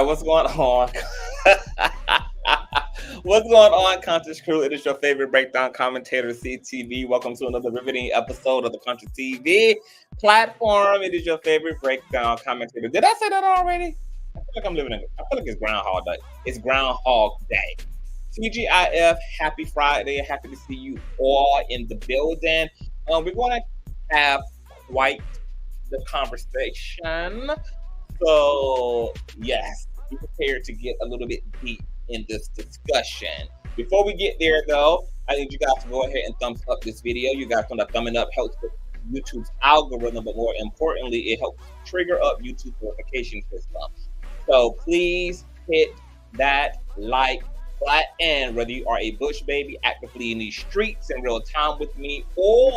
what's going on? What's going on, Conscious Crew? It is your favorite breakdown commentator, CTV. Welcome to another riveting episode of the Consciouztv platform. It is your favorite breakdown commentator. Did I say that already? I feel like I'm living in I feel like it's Groundhog Day. It's Groundhog Day. TeaGIF, happy Friday. Happy to see you all in the building. We're going to have quite the conversation. So, yes, be prepared to get a little bit deep in this discussion. Before we get there, though, I need you guys to go ahead and thumbs up this video. You guys know that thumbing up helps with YouTube's algorithm, but more importantly, it helps trigger up YouTube's notification system. So please hit that like button, whether you are a bush baby actively in these streets in real time with me, or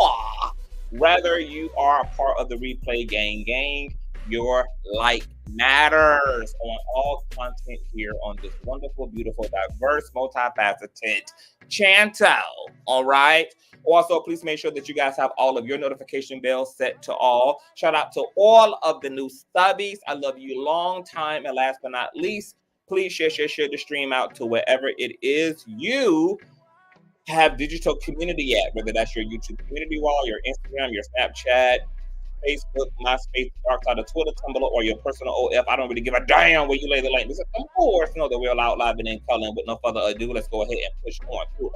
whether you are a part of the replay gang. Your like matters on all content here on this wonderful, beautiful, diverse, multifaceted channel. All right. Also, please make sure that you guys have all of your notification bells set to all. Shout out to all of the new stubbies. I love you long time. And last but not least, please share the stream out to wherever it is you have digital community at, whether that's your YouTube community wall, your Instagram, your Snapchat, Facebook, MySpace, Dark Side of Twitter, Tumblr, or your personal OF. I don't really give a damn where you lay the link. This is, of course, know the real out live and in color. With no further ado, let's go ahead and push on through.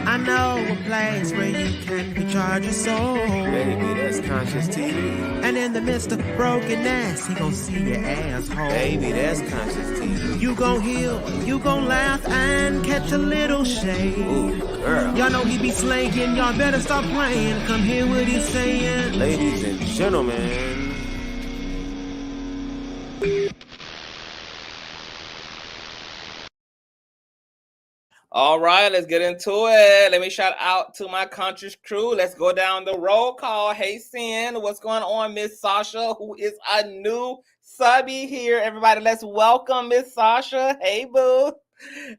I know a place where you can recharge your soul. Baby, that's Consciouztv. And in the midst of brokenness, he gon' see your asshole. Baby, that's Consciouztv. You gon' heal, you gon' laugh and catch a little shade. Ooh, girl. Y'all know he be slaying, y'all better stop playing. Come hear what he's saying. Ladies and gentlemen. All right, let's get into it. Let me shout out to my conscious crew. Let's go down the roll call. Hey, Sin, what's going on, Miss Sasha, who is a new subby here. Everybody, let's welcome Miss Sasha. Hey, boo.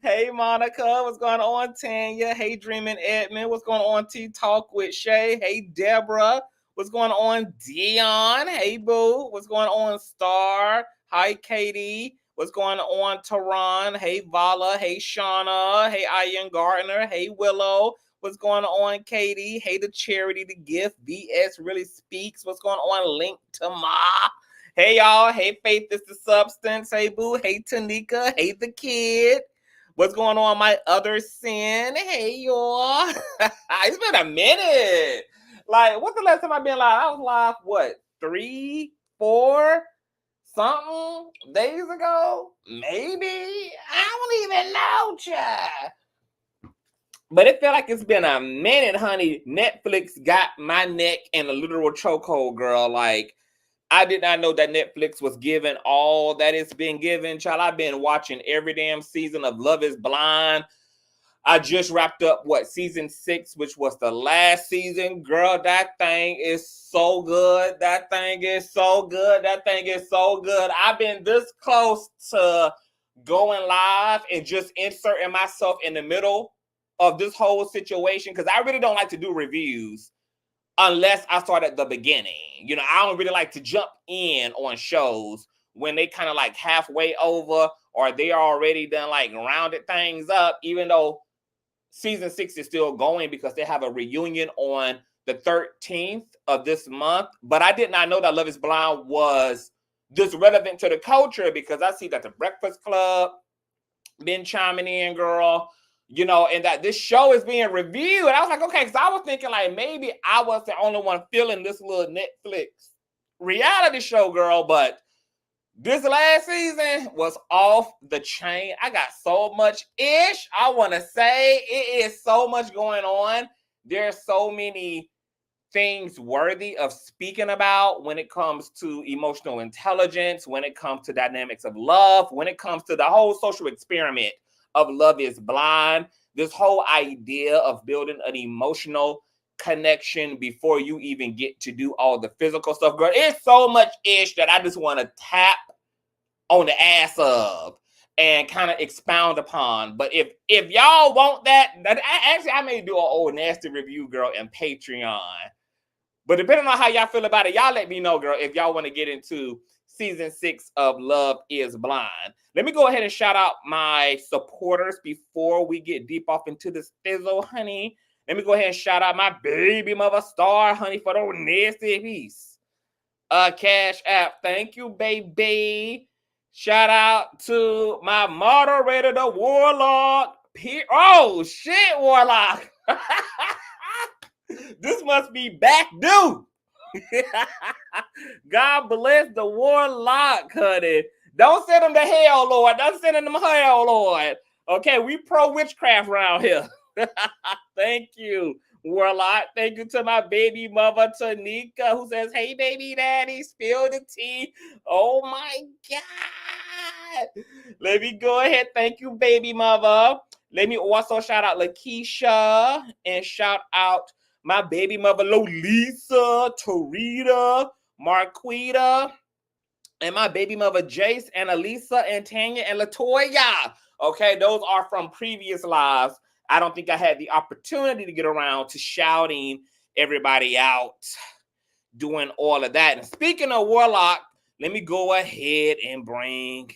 Hey, Monica, what's going on, Tanya? Hey, Dreaming Edmund, what's going on, T-Talk with Shay? Hey, Deborah, what's going on, Dion? Hey, boo, what's going on, Star? Hi, Katie. What's going on, Tehran? Hey, Vala. Hey, Shauna. Hey, Ian Gardner. Hey, Willow. What's going on, Katie? Hey, the charity, the gift. BS really speaks. What's going on, Link to Ma? Hey, y'all. Hey, Faith is the substance. Hey, boo. Hey, Tanika. Hey, the kid. What's going on, my other Sin? Hey, y'all. It's been a minute. Like, what's the last time I've been live? I was live, what, 3, 4 something days ago? Maybe? I don't even know, child. But it felt like it's been a minute, honey. Netflix got my neck in a literal chokehold, girl. Like, I did not know that Netflix was giving all that it's been given, child. I've been watching every damn season of Love is Blind. I just wrapped up, season 6, which was the last season. Girl, that thing is so good. That thing is so good. That thing is so good. I've been this close to going live and just inserting myself in the middle of this whole situation, because I really don't like to do reviews unless I start at the beginning. You know, I don't really like to jump in on shows when they kind of like halfway over or they already done like rounded things up, even though Season 6 is still going because they have a reunion on the 13th of this month. But I did not know that Love is Blind was this relevant to the culture, because I see that the Breakfast Club been chiming in, girl, you know, and that this show is being reviewed. And I was like, okay, because I was thinking like maybe I was the only one feeling this little Netflix reality show, girl. But this last season was off the chain. I got so much ish. I want to say it is so much going on. There's so many things worthy of speaking about when it comes to emotional intelligence, when it comes to dynamics of love, when it comes to the whole social experiment of Love is Blind. This whole idea of building an emotional connection before you even get to do all the physical stuff, girl. It's so much ish that I just want to tap on the ass of and kind of expound upon. But if y'all want that, I may do an old nasty review, girl, in Patreon. But depending on how y'all feel about it, y'all let me know, girl, if y'all want to get into season 6 of Love Is Blind. Let me go ahead and shout out my supporters before we get deep off into this thizzle, honey. Let me go ahead and shout out my baby mother Star, honey, for the nasty piece. Cash App, thank you, baby. Shout out to my moderator, the Warlock. Oh, shit, Warlock. This must be back due. God bless the Warlock, honey. Don't send them to hell, Lord. Don't send them to hell, Lord. Okay, we pro witchcraft around here. Thank you, Warlock. Thank you to my baby mother, Tanika, who says, hey, baby daddy, spill the tea. Oh, my God. Let me go ahead. Thank you, baby mother. Let me also shout out Lakeisha and shout out my baby mother, Lolisa, Tarita, Marquita, and my baby mother, Jace, and Elisa, and Tanya, and Latoya. Okay, those are from previous lives. I don't think I had the opportunity to get around to shouting everybody out, doing all of that. And speaking of Warlock, let me go ahead and bring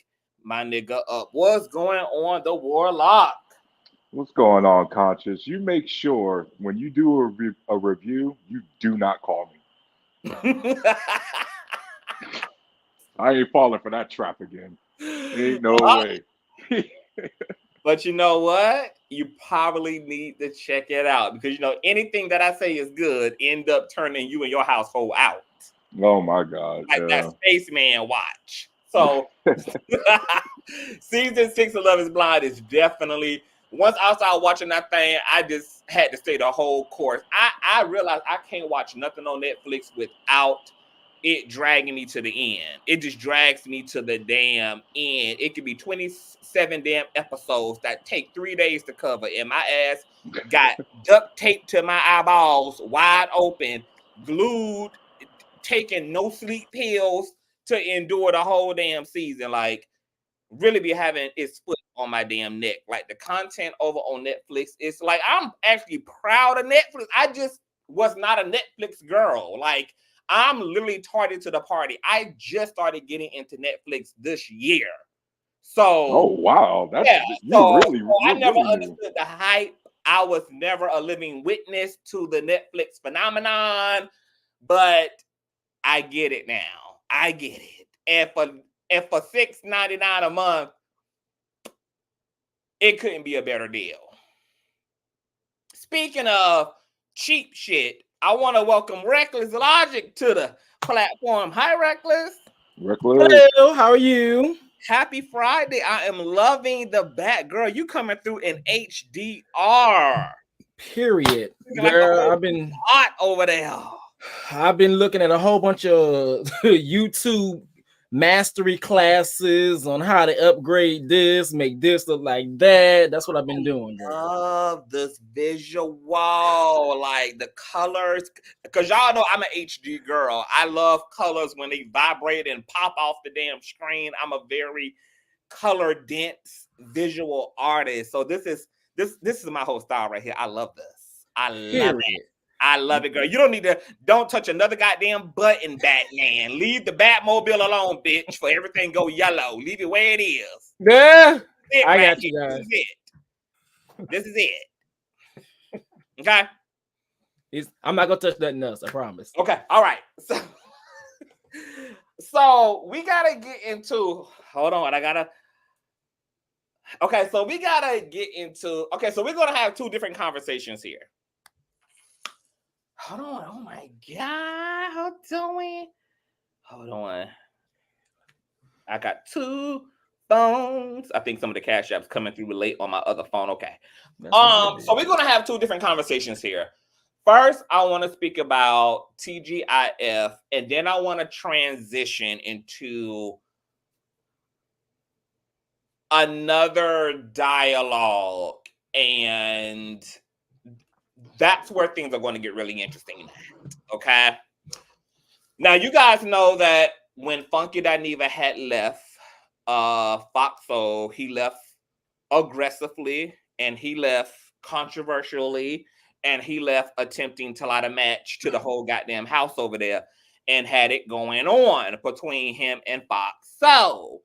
my nigga up. What's going on, the Warlock? What's going on, Conscious? You make sure when you do a review, you do not call me. I ain't falling for that trap again. Ain't no way. But you know what? You probably need to check it out because, you know, anything that I say is good end up turning you and your household out. Oh, my God. Like that Spaceman watch. So season 6 of Love Is Blind is definitely, once I started watching that thing, I just had to stay the whole course. I realized I can't watch nothing on Netflix without it dragging me to the end. It just drags me to the damn end. It could be 27 damn episodes that take 3 days to cover, and my ass got duct taped to my eyeballs, wide open, glued, taking no sleep pills to endure the whole damn season. Like, really be having its foot on my damn neck. Like, the content over on Netflix, it's like, I'm actually proud of Netflix. I just was not a Netflix girl. Like, I'm literally tardy to the party. I just started getting into Netflix this year. So, oh, wow. That's, yeah. really I never really understood the hype. I was never a living witness to the Netflix phenomenon, but I get it now. I get it. And for $6.99 a month, it couldn't be a better deal. Speaking of cheap shit, I want to welcome Reckless Logic to the platform. Hi, Reckless. Hello, how are you? Happy Friday. I am loving the back. Girl, you coming through in HDR. Period. Like Girl, I've been hot over there. I've been looking at a whole bunch of YouTube mastery classes on how to upgrade this, make this look like that. That's what I've been doing, girl. Love this visual, like the colors, because y'all know I'm an HD girl. I love colors when they vibrate and pop off the damn screen. I'm a very color dense visual artist. So this is my whole style right here. I love this. I love it. I love it, girl. You don't touch another goddamn button, Batman. Leave the Batmobile alone, bitch, for everything go yellow. Leave it where it is. Yeah, I got you guys. This is it. Okay? I'm not going to touch nothing else, I promise. Okay, all right. So we got to get into, hold on, okay, so we got to get into, okay, so we're going to have two different conversations here. Hold on. Oh my God. Hold on. I got two phones. I think some of the cash apps coming through late on my other phone. Okay. So we're going to have two different conversations here. First, I want to speak about TeaGIF, and then I want to transition into another dialogue, and that's where things are going to get really interesting. Okay. Now, you guys know that when Funky Dineva had left Foxo, he left aggressively, and he left controversially, and he left attempting to light a match to the whole goddamn house over there. and had it going on between him and Fox. So,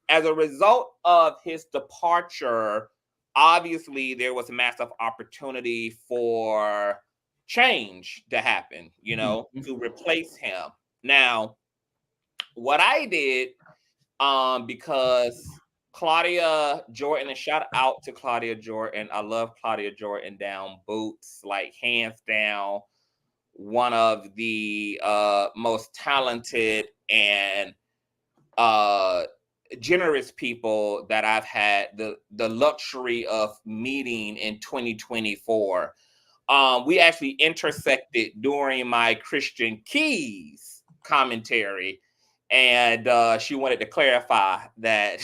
as a result of his departure, obviously there was a massive opportunity for change to happen, you know, to replace him. Now, what I did, because Claudia Jordan, and shout out to Claudia Jordan. I love Claudia Jordan down boots, like hands down, one of the most talented and generous people that I've had the luxury of meeting in 2024. We actually intersected during my Christian Keys commentary, and she wanted to clarify that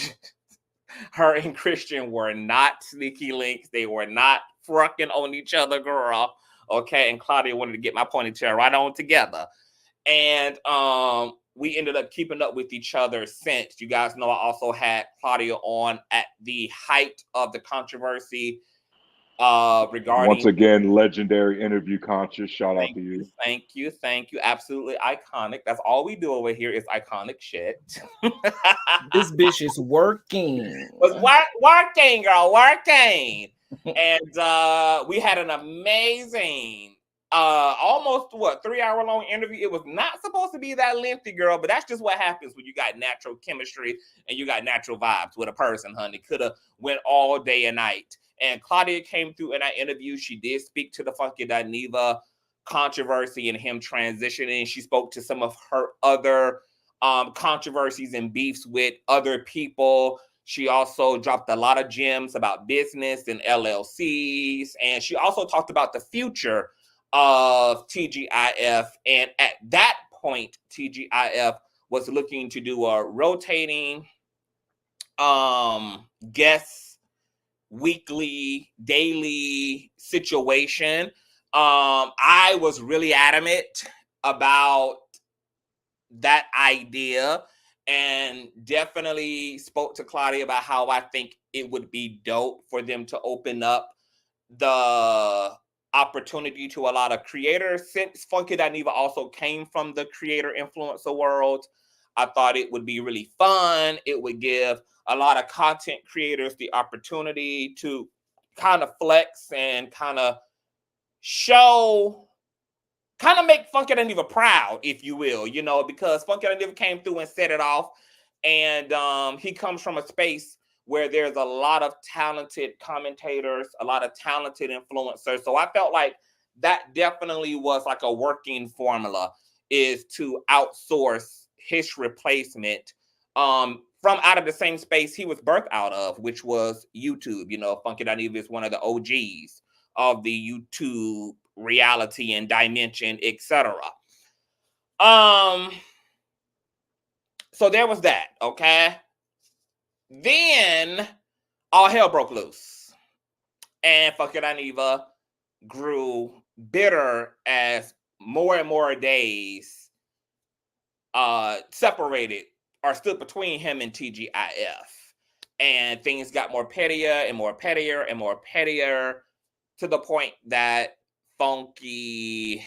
her and Christian were not sneaky links. They were not fucking on each other, girl. Okay, and Claudia wanted to get my ponytail right on together. And we ended up keeping up with each other since. You guys know I also had Claudia on at the height of the controversy regarding. Once again, legendary interview, Conscious. Shout out to you. Thank you. Absolutely iconic. That's all we do over here is iconic shit. This bitch is working. Was working, girl, working. And we had an amazing almost 3-hour long interview. It was not supposed to be that lengthy, girl, but that's just what happens when you got natural chemistry and you got natural vibes with a person, honey. Could have went all day and night. And Claudia came through in that interview. She did speak to the Funky Dineva controversy and him transitioning. She spoke to some of her other controversies and beefs with other people. She also dropped a lot of gems about business and LLCs. And she also talked about the future of TeaGIF. And at that point, TeaGIF was looking to do a rotating guest weekly, daily situation. I was really adamant about that idea and definitely spoke to Claudia about how I think it would be dope for them to open up the opportunity to a lot of creators. Since Funky Dineva also came from the creator influencer world, I thought it would be really fun. It would give a lot of content creators the opportunity to kind of flex and kind of show, kind of make Funky Dineva proud, if you will, you know, because Funky Dineva came through and set it off. And he comes from a space where there's a lot of talented commentators, a lot of talented influencers. So I felt like that definitely was like a working formula, is to outsource his replacement from out of the same space he was birthed out of, which was YouTube. You know, Funky Dineva is one of the OGs of the YouTube reality and dimension, etc. So there was that, okay? Then all hell broke loose. And Funky Dineva grew bitter as more and more days separated or stood between him and TeaGIF. And things got more pettier and more pettier and more pettier, to the point that Funky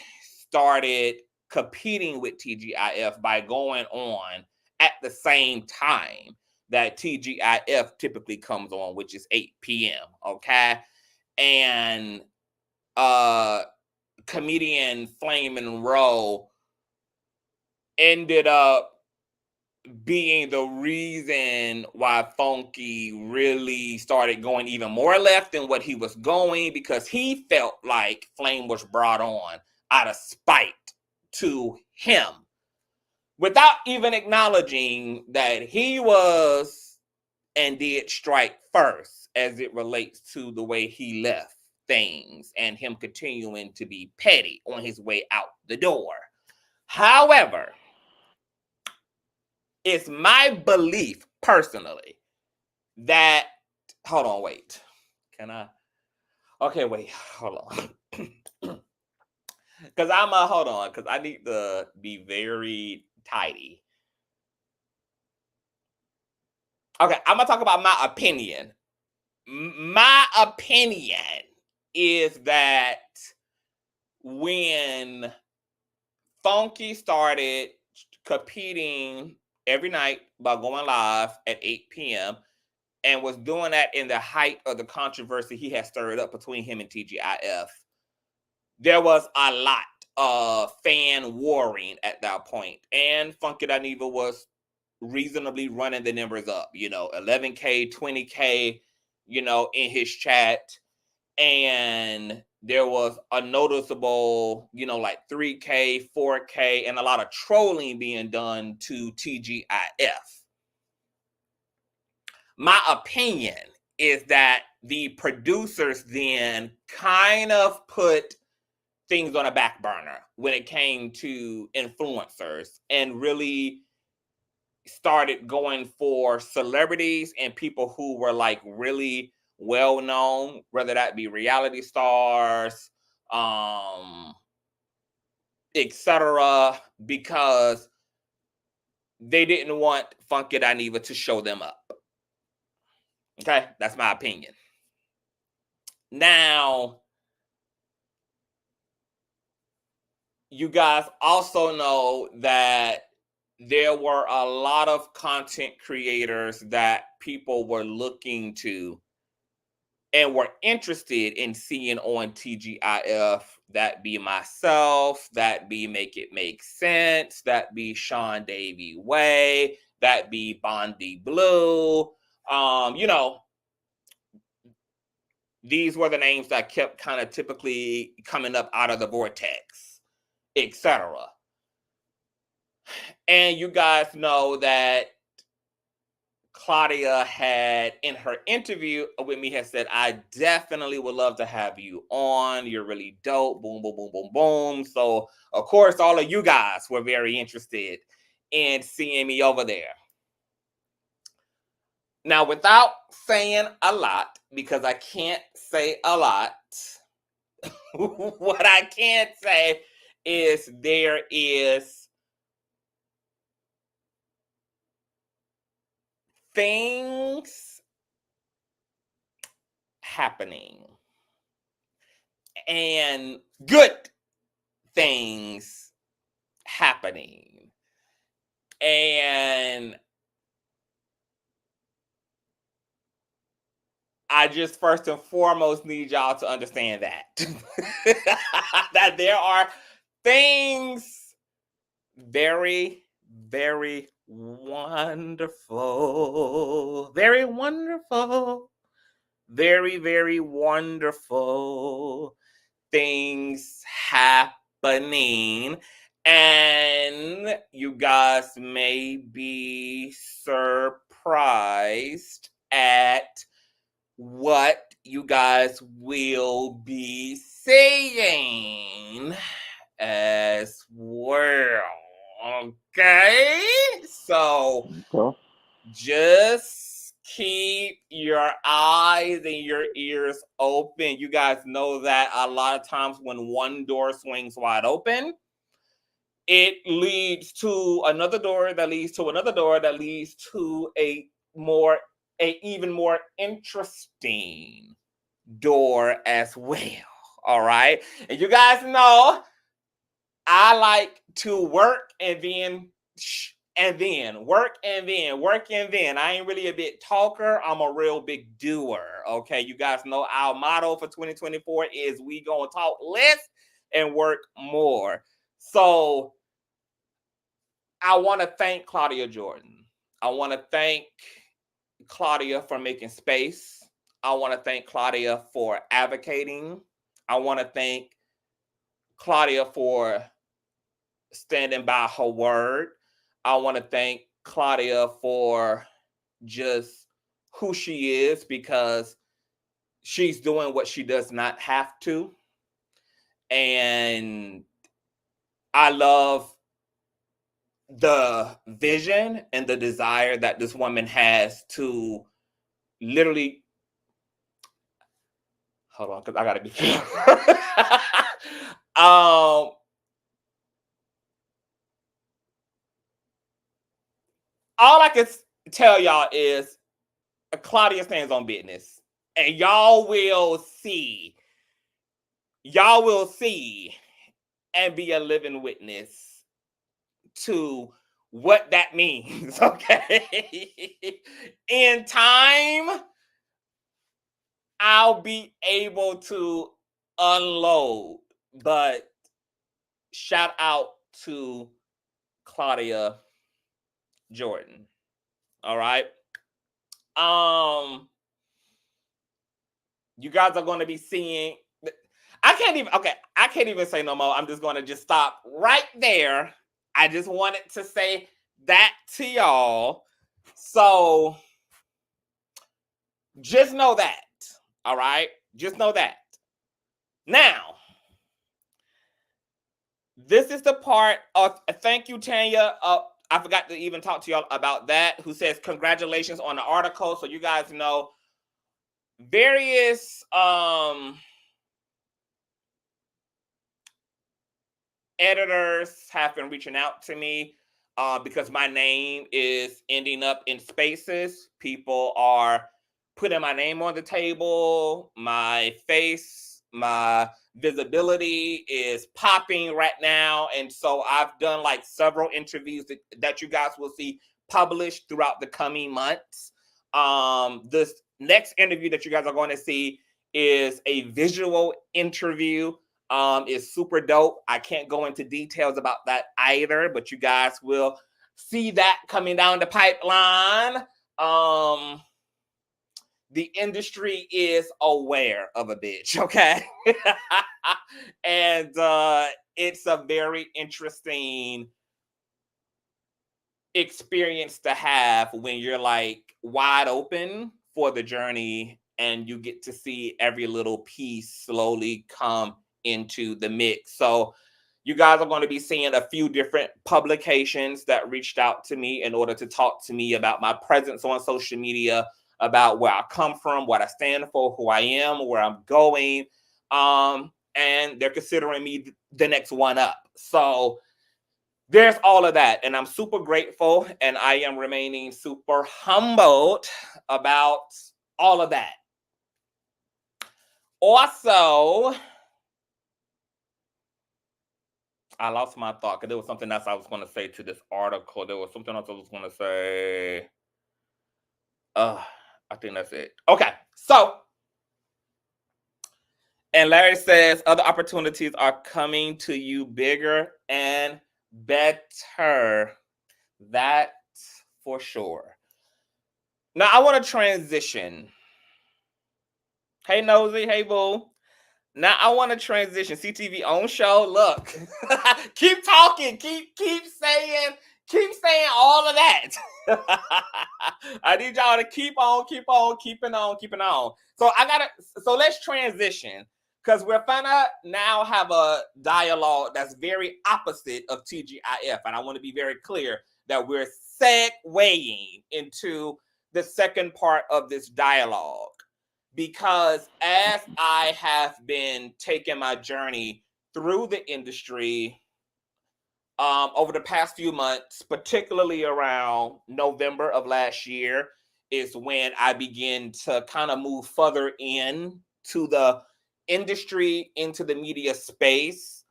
started competing with TeaGIF by going on at the same time that TeaGIF typically comes on, which is 8 p.m. Okay. And comedian Flame and Rowe ended up being the reason why Funky really started going even more left than what he was going, because he felt like Flame was brought on out of spite to him, without even acknowledging that he was and did strike first as it relates to the way he left things and him continuing to be petty on his way out the door. However, it's my belief personally that, hold on, wait. Can I? Okay, wait, hold on. Because hold on, because I need to be very tidy. Okay, I'm going to talk about my opinion. My opinion is that when Funky started competing every night by going live at 8 p.m. and was doing that in the height of the controversy he had stirred up between him and TGIF. There was a lot of fan warring at that point, and Funky Dineva was reasonably running the numbers up, 11K, 20K, in his chat. And there was a noticeable, like 3K, 4K, and a lot of trolling being done to TGIF. My opinion is that the producers then kind of put things on a back burner when it came to influencers and really started going for celebrities and people who were like really well known, whether that be reality stars, etc., because they didn't want Funky Dineva to show them up. Okay, that's my opinion. Now, you guys also know that there were a lot of content creators that people were looking to and were interested in seeing on TGIF. That be myself, that be Make It Make Sense, that be Sean Davy Way, that be Bondi Blue. These were the names that kept kind of typically coming up out of the vortex, etc. And you guys know that Claudia had, in her interview with me, has said, I definitely would love to have you on. You're really dope. Boom, boom, boom, boom, boom. So, of course, all of you guys were very interested in seeing me over there. Now, without saying a lot, because I can't say a lot, what I can say is there is things happening and good things happening. And I just first and foremost need y'all to understand that. That there are things very, very wonderful. Very wonderful. Very, very wonderful things happening. And you guys may be surprised at what you guys will be seeing as well. Okay? So just keep your eyes and your ears open. You guys know that a lot of times when one door swings wide open, it leads to another door that leads to another door that leads to a even more interesting door as well. All right. And you guys know I like to work and then work and then. I ain't really a big talker. I'm a real big doer. Okay. You guys know our motto for 2024 is we gonna talk less and work more. So I want to thank Claudia Jordan. I want to thank Claudia for making space. I want to thank Claudia for advocating. I want to thank Claudia for standing by her word. I want to thank Claudia for just who she is, because she's doing what she does not have to. And I love the vision and the desire that this woman has to literally, hold on, because I gotta be careful. All I can tell y'all is Claudia stands on business, and y'all will see and be a living witness to what that means, okay? In time, I'll be able to unload, but shout out to Claudia Jordan. All right. You guys are going to be seeing. I can't even say no more. I'm just going to just stop right there. I just wanted to say that to y'all. So just know that. All right. Just know that. Now, this is the part of thank you, Tanya. I forgot to even talk to y'all about that. Who says congratulations on the article. So you guys know various editors have been reaching out to me because my name is ending up in spaces. People are putting my name on the table. My face, my visibility is popping right now. And so I've done like several interviews that you guys will see published throughout the coming months. This next interview that you guys are going to see is a visual interview. Is super dope. I can't go into details about that either, but you guys will see that coming down the pipeline. The industry is aware of a bitch, okay? And it's a very interesting experience to have when you're like wide open for the journey and you get to see every little piece slowly come into the mix. So you guys are going to be seeing a few different publications that reached out to me in order to talk to me about my presence on social media, about where I come from, what I stand for, who I am, where I'm going. And they're considering me the next one up. So there's all of that. And I'm super grateful and I am remaining super humbled about all of that. Also, I lost my thought because there was something else I was going to say to this article. There was something else I was going to say. I think that's it. Okay. So, and Larry says, other opportunities are coming to you bigger and better. That's for sure. Now, I want to transition. Hey, Nosey. Hey, Boo. Now I want to transition. CTV own show. Look, keep talking. Keep saying all of that. I need y'all to keeping on. So let's transition because we're gonna now have a dialogue that's very opposite of TGIF, and I want to be very clear that we're segueing into the second part of this dialogue. Because as I have been taking my journey through the industry over the past few months, particularly around November of last year, is when I begin to kind of move further in to the industry, into the media space.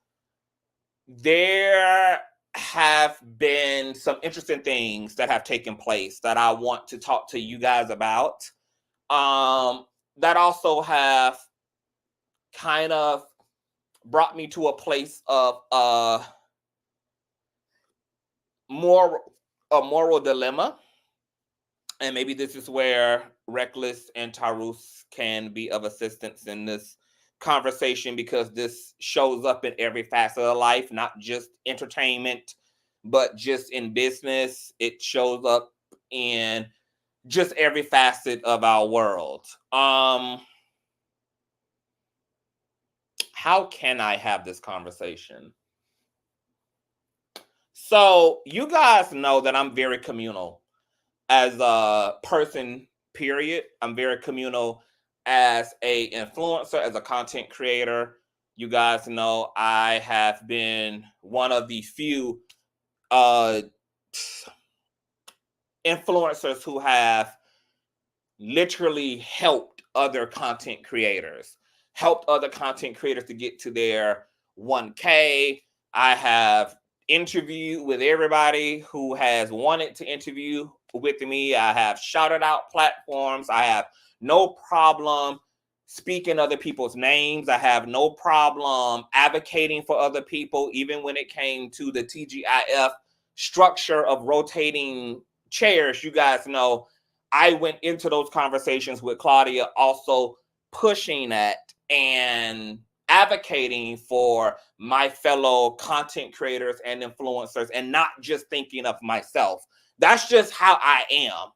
There have been some interesting things that have taken place that I want to talk to you guys about. That also have kind of brought me to a place of a moral dilemma. And maybe this is where Reckless and Tarus can be of assistance in this conversation, because this shows up in every facet of life, not just entertainment, but just in business. It shows up in just every facet of our world. How can I have this conversation? So you guys know that I'm very communal as a person, period. I'm very communal as a influencer, as a content creator. You guys know I have been one of the few influencers who have literally helped other content creators to get to their 1K. I have interview with everybody who has wanted to interview with me. I have shouted out platforms. I have no problem speaking other people's names. I have no problem advocating for other people, even when it came to the TeaGIF structure of rotating chairs. You guys know I went into those conversations with Claudia, also pushing that and advocating for my fellow content creators and influencers, and not just thinking of myself. That's just how I am.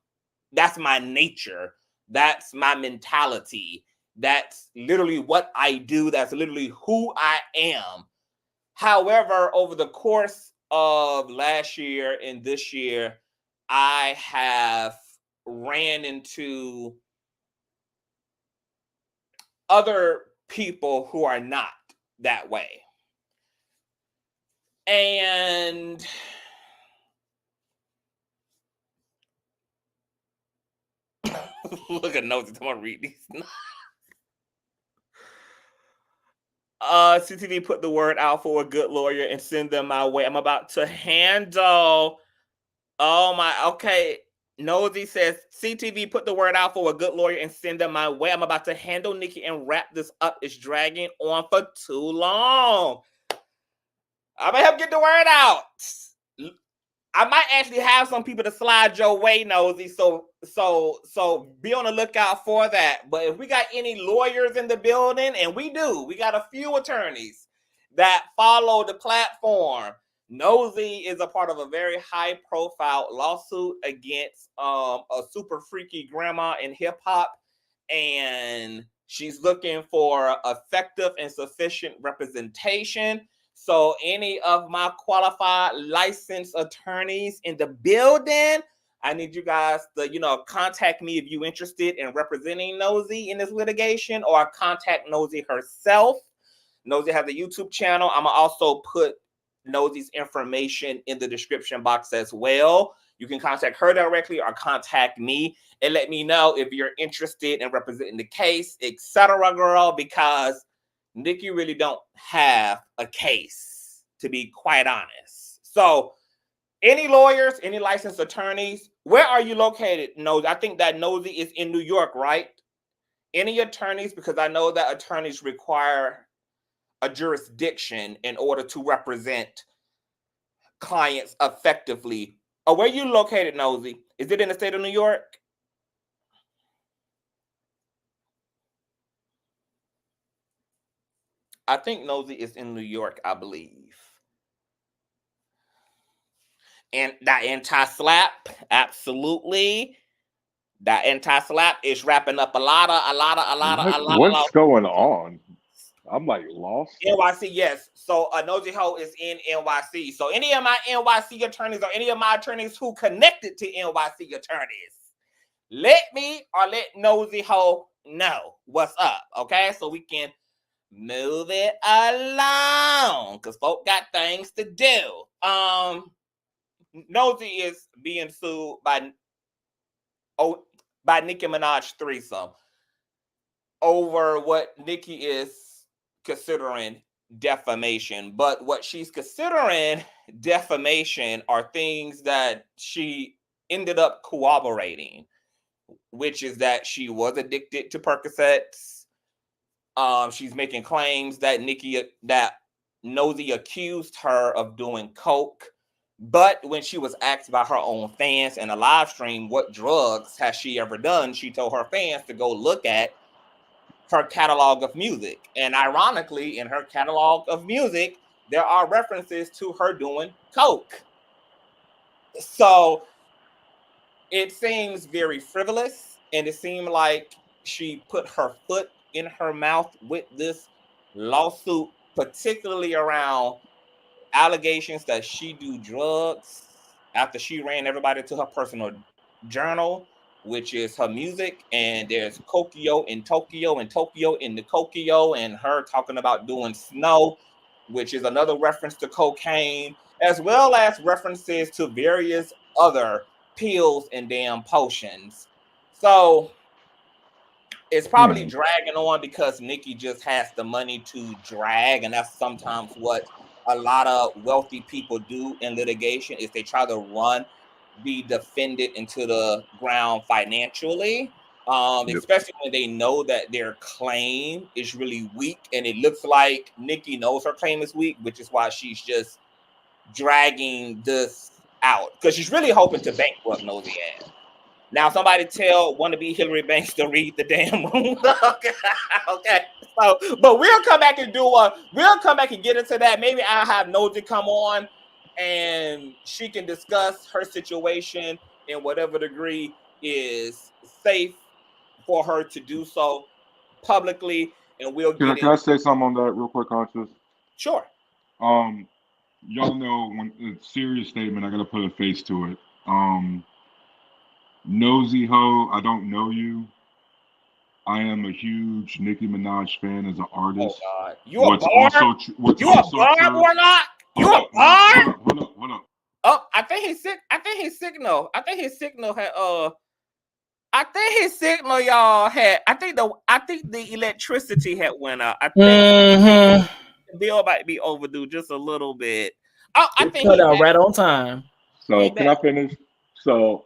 That's my nature. That's my mentality. That's literally what I do. That's literally who I am. However, over the course of last year and this year, I have ran into other people who are not that way. And look at Nosey. I'm gonna read these. CTV put the word out for a good lawyer and send them my way. I'm about to handle. Oh my, okay. Nosey says, CTV put the word out for a good lawyer and send them my way. I'm about to handle Nikki and wrap this up. It's dragging on for too long. I'm gonna help get the word out. I might actually have some people to slide your way, Nosey. So be on the lookout for that. But if we got any lawyers in the building, and we do, we got a few attorneys that follow the platform. Nosey is a part of a very high-profile lawsuit against a super freaky grandma in hip-hop, and she's looking for effective and sufficient representation. So any of my qualified licensed attorneys in the building, I need you guys to, contact me if you're interested in representing Nosey in this litigation, or contact Nosey herself. Nosey has a YouTube channel. I'm going to also put Nosey's information in the description box as well. You can contact her directly or contact me and let me know if you're interested in representing the case, etc., girl, because Nikki really don't have a case, to be quite honest. So any lawyers, any licensed attorneys, where are you located, Nosey? I think that Nosey is in New York, right? Any attorneys, because I know that attorneys require a jurisdiction in order to represent clients effectively. Oh, where are you located, Nosey? Is it in the state of New York? I think Nosey is in New York, I believe. And that anti-slap, absolutely. That anti-slap is wrapping up a lot of. What's going on? I'm like lost. NYC, yes. So Nosey Ho is in NYC. So any of my NYC attorneys, or any of my attorneys who connected to NYC attorneys, let me or let Nosey Ho know what's up, okay? So we can move it along, because folk got things to do. Nosey is being sued by Nicki Minaj threesome over what Nicki is considering defamation. But what she's considering defamation are things that she ended up corroborating, which is that she was addicted to Percocets. She's making claims that Nosey accused her of doing coke. But when she was asked by her own fans in a live stream what drugs has she ever done, she told her fans to go look at her catalog of music. And ironically, in her catalog of music, there are references to her doing coke. So it seems very frivolous, and it seemed like she put her foot in her mouth with this lawsuit, particularly around allegations that she do drugs after she ran everybody to her personal journal, which is her music. And there's Kokio in Tokyo and Tokyo in the Kokio, and her talking about doing snow, which is another reference to cocaine, as well as references to various other pills and damn potions. So it's probably dragging on because Nicki just has the money to drag, and that's sometimes what a lot of wealthy people do in litigation is they try to run the defendant into the ground financially, especially when they know that their claim is really weak, and it looks like Nikki knows her claim is weak, which is why she's just dragging this out, because she's really hoping to bankrupt Nosey ass. Now, somebody tell wannabe Hillary Banks to read the damn room. Okay. So, but we'll come back and we'll come back and get into that. Maybe I'll have Nosey come on and she can discuss her situation in whatever degree is safe for her to do so publicly, and we'll Can get I in. say something on that real quick, Conscious? Sure. Y'all know when it's a serious statement, I gotta put a face to it. Nosy Ho, I don't know you. I am a huge Nicki Minaj fan as an artist. Oh God, you a barb? What's You a barb or not? You a barb? Hold up. Oh, I think he's sick. I think his signal had I think his signal, y'all, had. I think the electricity had went out. I think the bill might be overdue just a little bit. Oh, I think cut out right on time. So can I finish? So,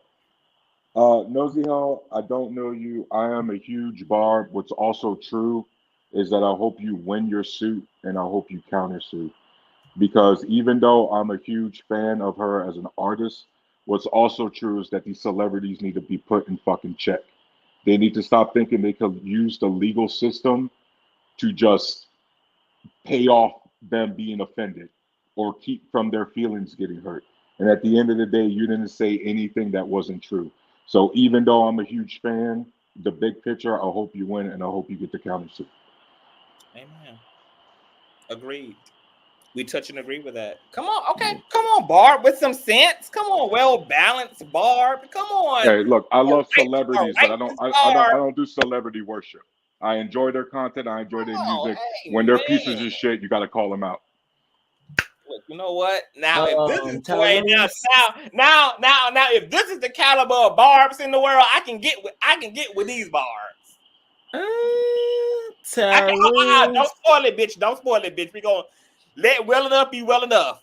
Nosy Ho, I don't know you. I am a huge barb. What's also true is that I hope you win your suit and I hope you countersue. Because even though I'm a huge fan of her as an artist, what's also true is that these celebrities need to be put in fucking check. They need to stop thinking they could use the legal system to just pay off them being offended or keep from their feelings getting hurt. And at the end of the day, you didn't say anything that wasn't true. So even though I'm a huge fan, the big picture, I hope you win and I hope you get the countersuit. Amen. Agreed. We touch and agree with that. Come on, okay. Come on, Barb, with some sense. Come on, well-balanced Barb. Come on. Hey, look, I love celebrities, but I don't do celebrity worship. I enjoy their content. I enjoy their music. Hey, when they're pieces of shit, you got to call them out. Look, you know what? Now, if this is the way, now, if this is the caliber of Barbs in the world, I can get with these Barbs. Don't spoil it, bitch. Don't spoil it, bitch. We gonna let well enough be well enough.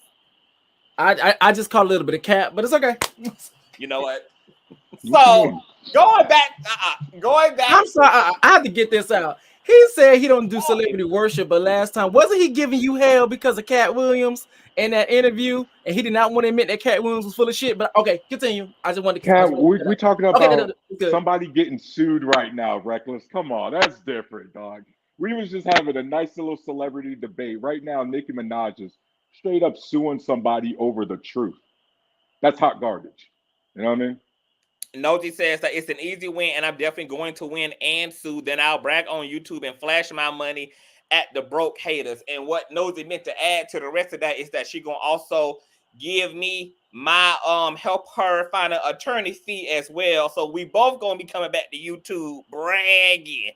I just caught a little bit of cap, but it's okay. You know what? So going back. I'm sorry. I have to get this out. He said he don't do celebrity worship, but last time wasn't he giving you hell because of Cat Williams in that interview, and he did not want to admit that Cat Williams was full of shit. But okay, continue. I just wanted to. Cat, we talking about somebody getting sued right now, Reckless. Come on, that's different, dog. We was just having a nice little celebrity debate. Right now, Nicki Minaj is straight up suing somebody over the truth. That's hot garbage. You know what I mean? Nosey says that it's an easy win, and I'm definitely going to win and sue. Then I'll brag on YouTube and flash my money at the broke haters. And what Nosey meant to add to the rest of that is that she gonna also give me my help her find an attorney fee as well. So we both gonna be coming back to YouTube bragging,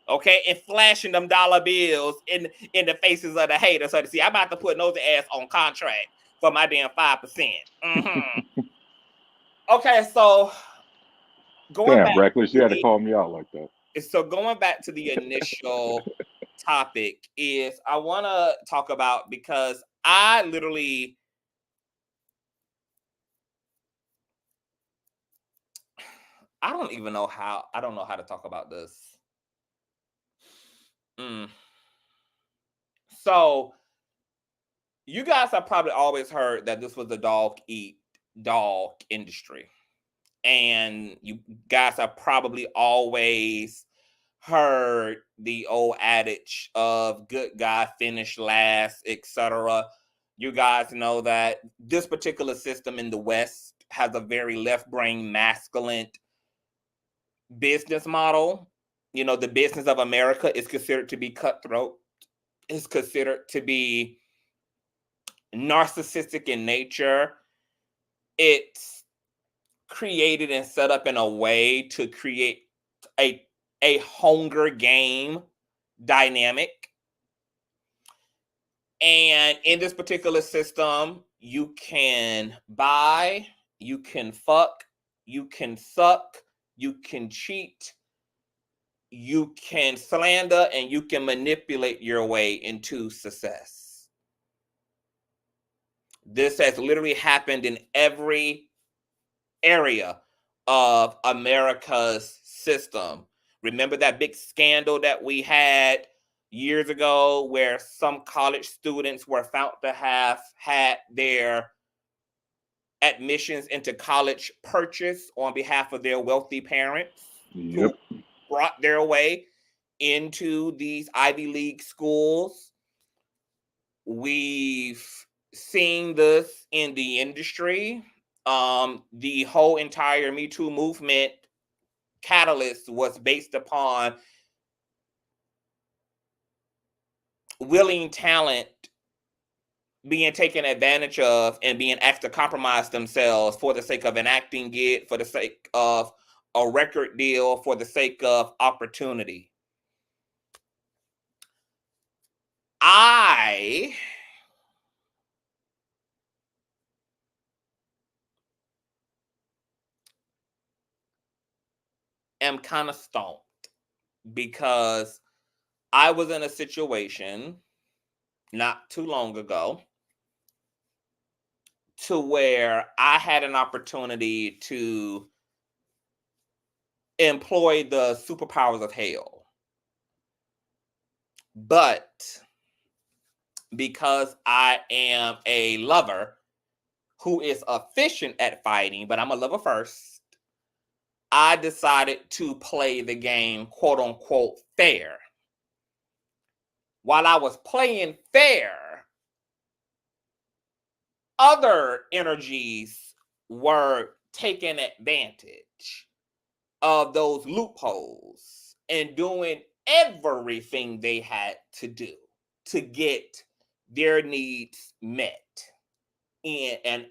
okay, and flashing them dollar bills in the faces of the haters. So to see, I'm about to put Nosey ass on contract for my damn 5%. Okay, so. Damn, Reckless, you had to call me out like that. So going back to the initial topic is I want to talk about, because I don't know how to talk about this. So you guys have probably always heard that this was the dog eat dog industry. And you guys have probably always heard the old adage of good guy finish last, etc. You guys know that this particular system in the West has a very left-brain masculine business model. You know, the business of America is considered to be cutthroat. It's considered to be narcissistic in nature. It's created and set up in a way to create a hunger game dynamic. And in this particular system, you can buy, you can fuck, you can suck, you can cheat, you can slander, and you can manipulate your way into success. This has literally happened in every area of America's system. Remember that big scandal that we had years ago where some college students were found to have had their admissions into college purchased on behalf of their wealthy parents who brought their way into these Ivy League schools? We've seen this in the industry. The whole entire Me Too movement catalyst was based upon willing talent being taken advantage of and being asked to compromise themselves for the sake of an acting gig, for the sake of a record deal, for the sake of opportunity. I am kind of stumped because I was in a situation not too long ago to where I had an opportunity to employ the superpowers of hell. But because I am a lover who is efficient at fighting, but I'm a lover first, I decided to play the game, quote unquote, fair. While I was playing fair, other energies were taking advantage of those loopholes and doing everything they had to do to get their needs met. And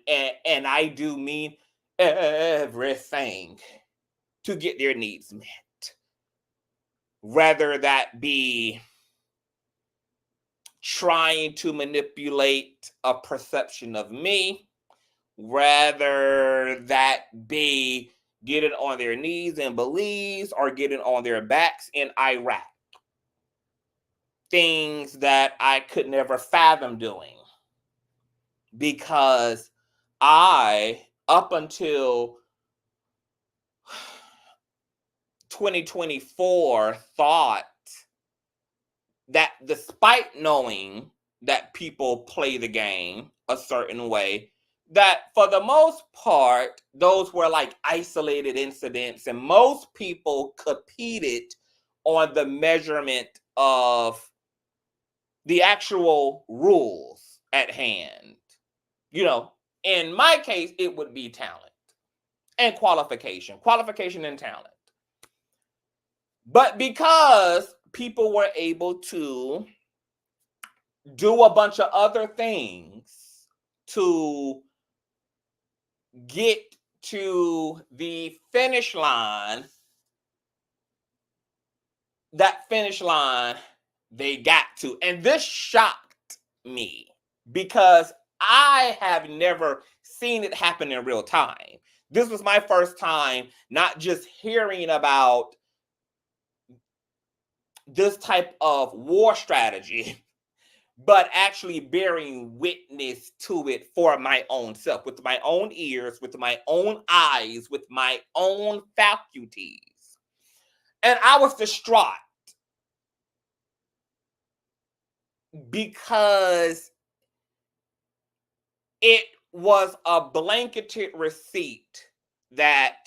I do mean everything to get their needs met. Whether that be trying to manipulate a perception of me, whether that be getting on their knees in Belize or getting on their backs in Iraq. Things that I could never fathom doing because I, up until 2024, thought that despite knowing that people play the game a certain way, that for the most part, those were like isolated incidents, and most people competed on the measurement of the actual rules at hand. You know, in my case, it would be talent and qualification and talent. But because people were able to do a bunch of other things to get to the finish line, that finish line they got to. And this shocked me because I have never seen it happen in real time. This was my first time not just hearing about this type of war strategy, but actually bearing witness to it for my own self, with my own ears, with my own eyes, with my own faculties. And I was distraught because it was a blanketed receipt that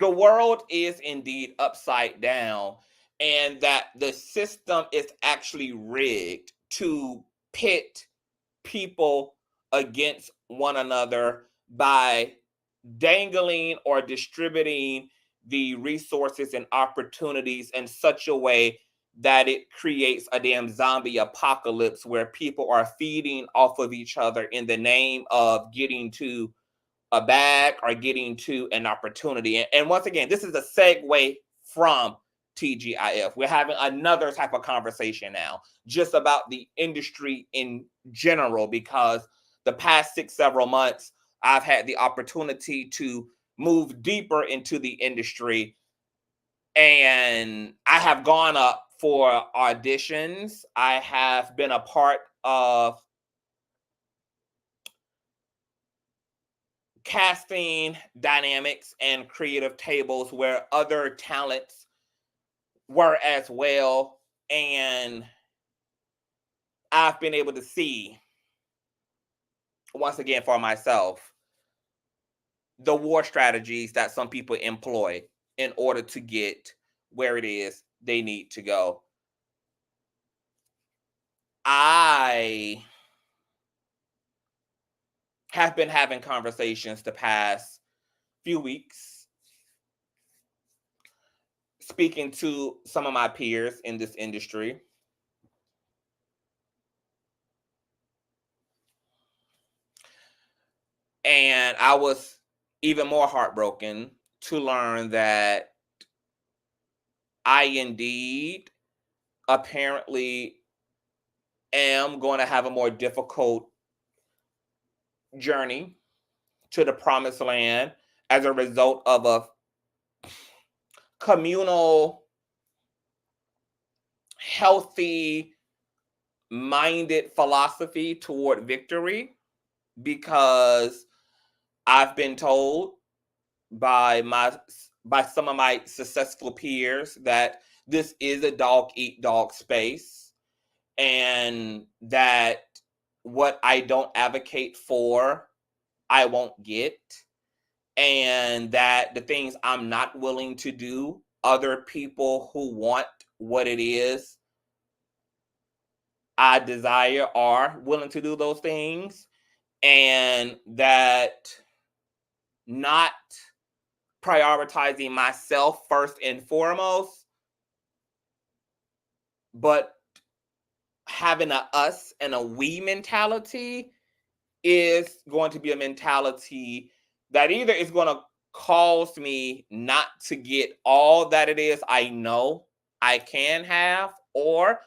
the world is indeed upside down and that the system is actually rigged to pit people against one another by dangling or distributing the resources and opportunities in such a way that it creates a damn zombie apocalypse where people are feeding off of each other in the name of getting to a bag or getting to an opportunity. And once again, this is a segue from TeaGIF. We're having another type of conversation now, just about the industry in general, because the past several months, I've had the opportunity to move deeper into the industry. And I have gone up for auditions. I have been a part of casting dynamics and creative tables where other talents were as well. And I've been able to see, once again for myself, the war strategies that some people employ in order to get where it is they need to go. I have been having conversations the past few weeks, speaking to some of my peers in this industry. And I was even more heartbroken to learn that I indeed apparently am going to have a more difficult journey to the promised land as a result of a communal, healthy minded philosophy toward victory, because I've been told by some of my successful peers that this is a dog eat dog space, and that what I don't advocate for, I won't get, and that the things I'm not willing to do, other people who want what it is I desire are willing to do those things, and that not prioritizing myself first and foremost, but having a us and a we mentality is going to be a mentality that either is going to cause me not to get all that it is I know I can have, or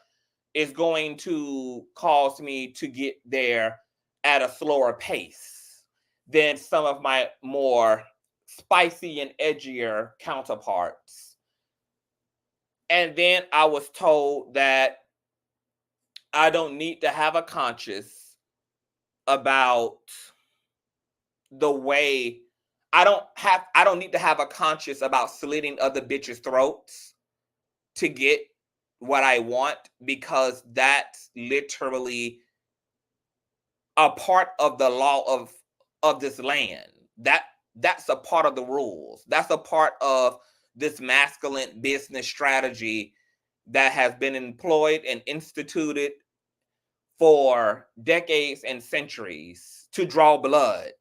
is going to cause me to get there at a slower pace than some of my more spicy and edgier counterparts. And then I was told that I don't need to have a conscience about the way I don't need to have a conscience about slitting other bitches' throats to get what I want, because that's literally a part of the law of this land. That's a part of the rules. That's a part of this masculine business strategy that has been employed and instituted for decades and centuries to draw blood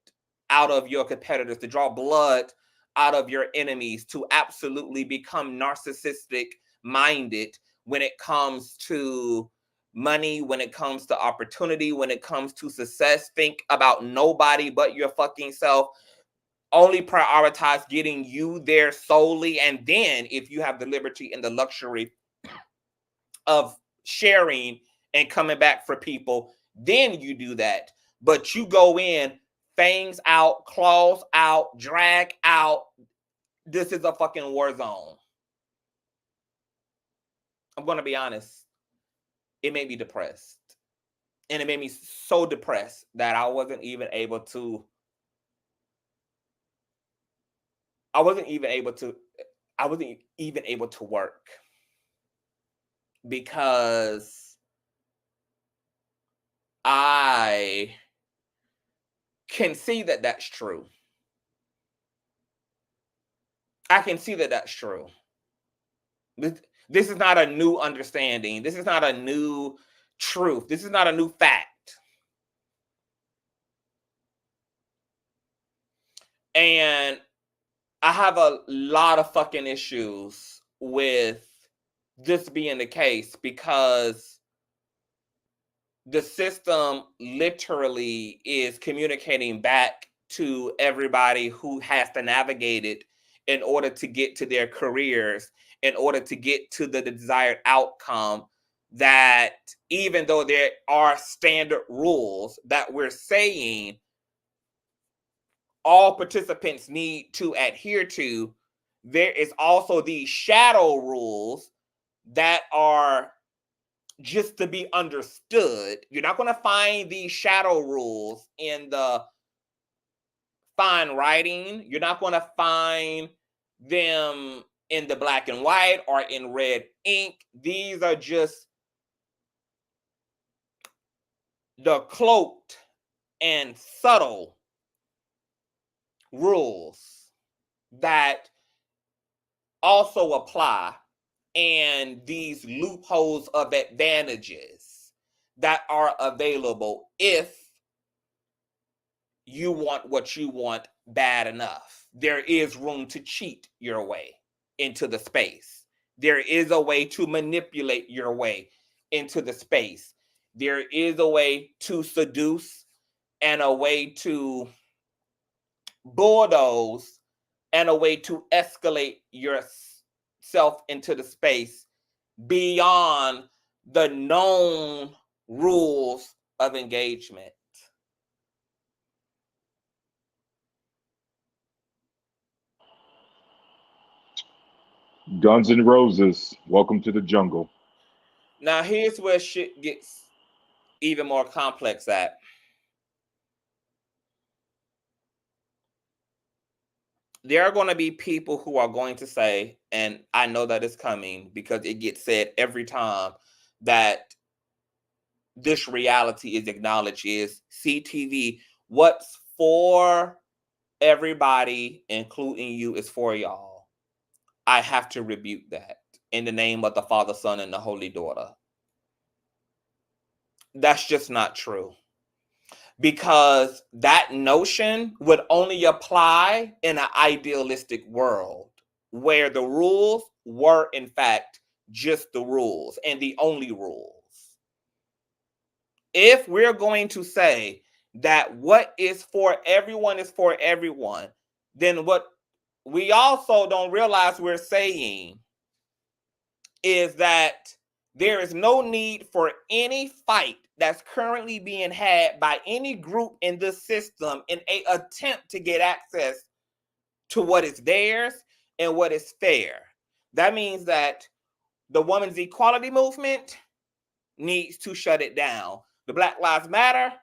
out of your competitors, to draw blood out of your enemies, to absolutely become narcissistic minded when it comes to money, when it comes to opportunity, when it comes to success. Think about nobody but your fucking self. Only prioritize getting you there solely. And then if you have the liberty and the luxury of sharing and coming back for people, then you do that. But you go in, fangs out, claws out, drag out. This is a fucking war zone. I'm going to be honest. It made me depressed. And it made me so depressed that I wasn't even able to work, because I can see that that's true. I can see that that's true. This is not a new understanding. This is not a new truth. This is not a new fact. And I have a lot of fucking issues with this being the case, because the system literally is communicating back to everybody who has to navigate it in order to get to their careers, in order to get to the desired outcome, that even though there are standard rules that we're saying all participants need to adhere to, there is also these shadow rules that are just to be understood. You're not going to find these shadow rules in the fine writing. You're not going to find them in the black and white or in red ink. These are just the cloaked and subtle rules that also apply, and these loopholes of advantages that are available if you want what you want bad enough. There is room to cheat your way into the space. There is a way to manipulate your way into the space. There is a way to seduce and a way to bulldoze and a way to escalate yourself into the space beyond the known rules of engagement. Guns N' Roses, welcome to the jungle. Now, here's where shit gets even more complex at. There are going to be people who are going to say, and I know that it's coming because it gets said every time that this reality is acknowledged, is CTV. What's for everybody, including you, is for y'all. I have to rebuke that in the name of the Father, Son, and the Holy Daughter. That's just not true. Because that notion would only apply in an idealistic world where the rules were, in fact, just the rules and the only rules. If we're going to say that what is for everyone, then what we also don't realize we're saying is that there is no need for any fight that's currently being had by any group in this system in an attempt to get access to what is theirs and what is fair. That means that the women's equality movement needs to shut it down. The Black Lives Matter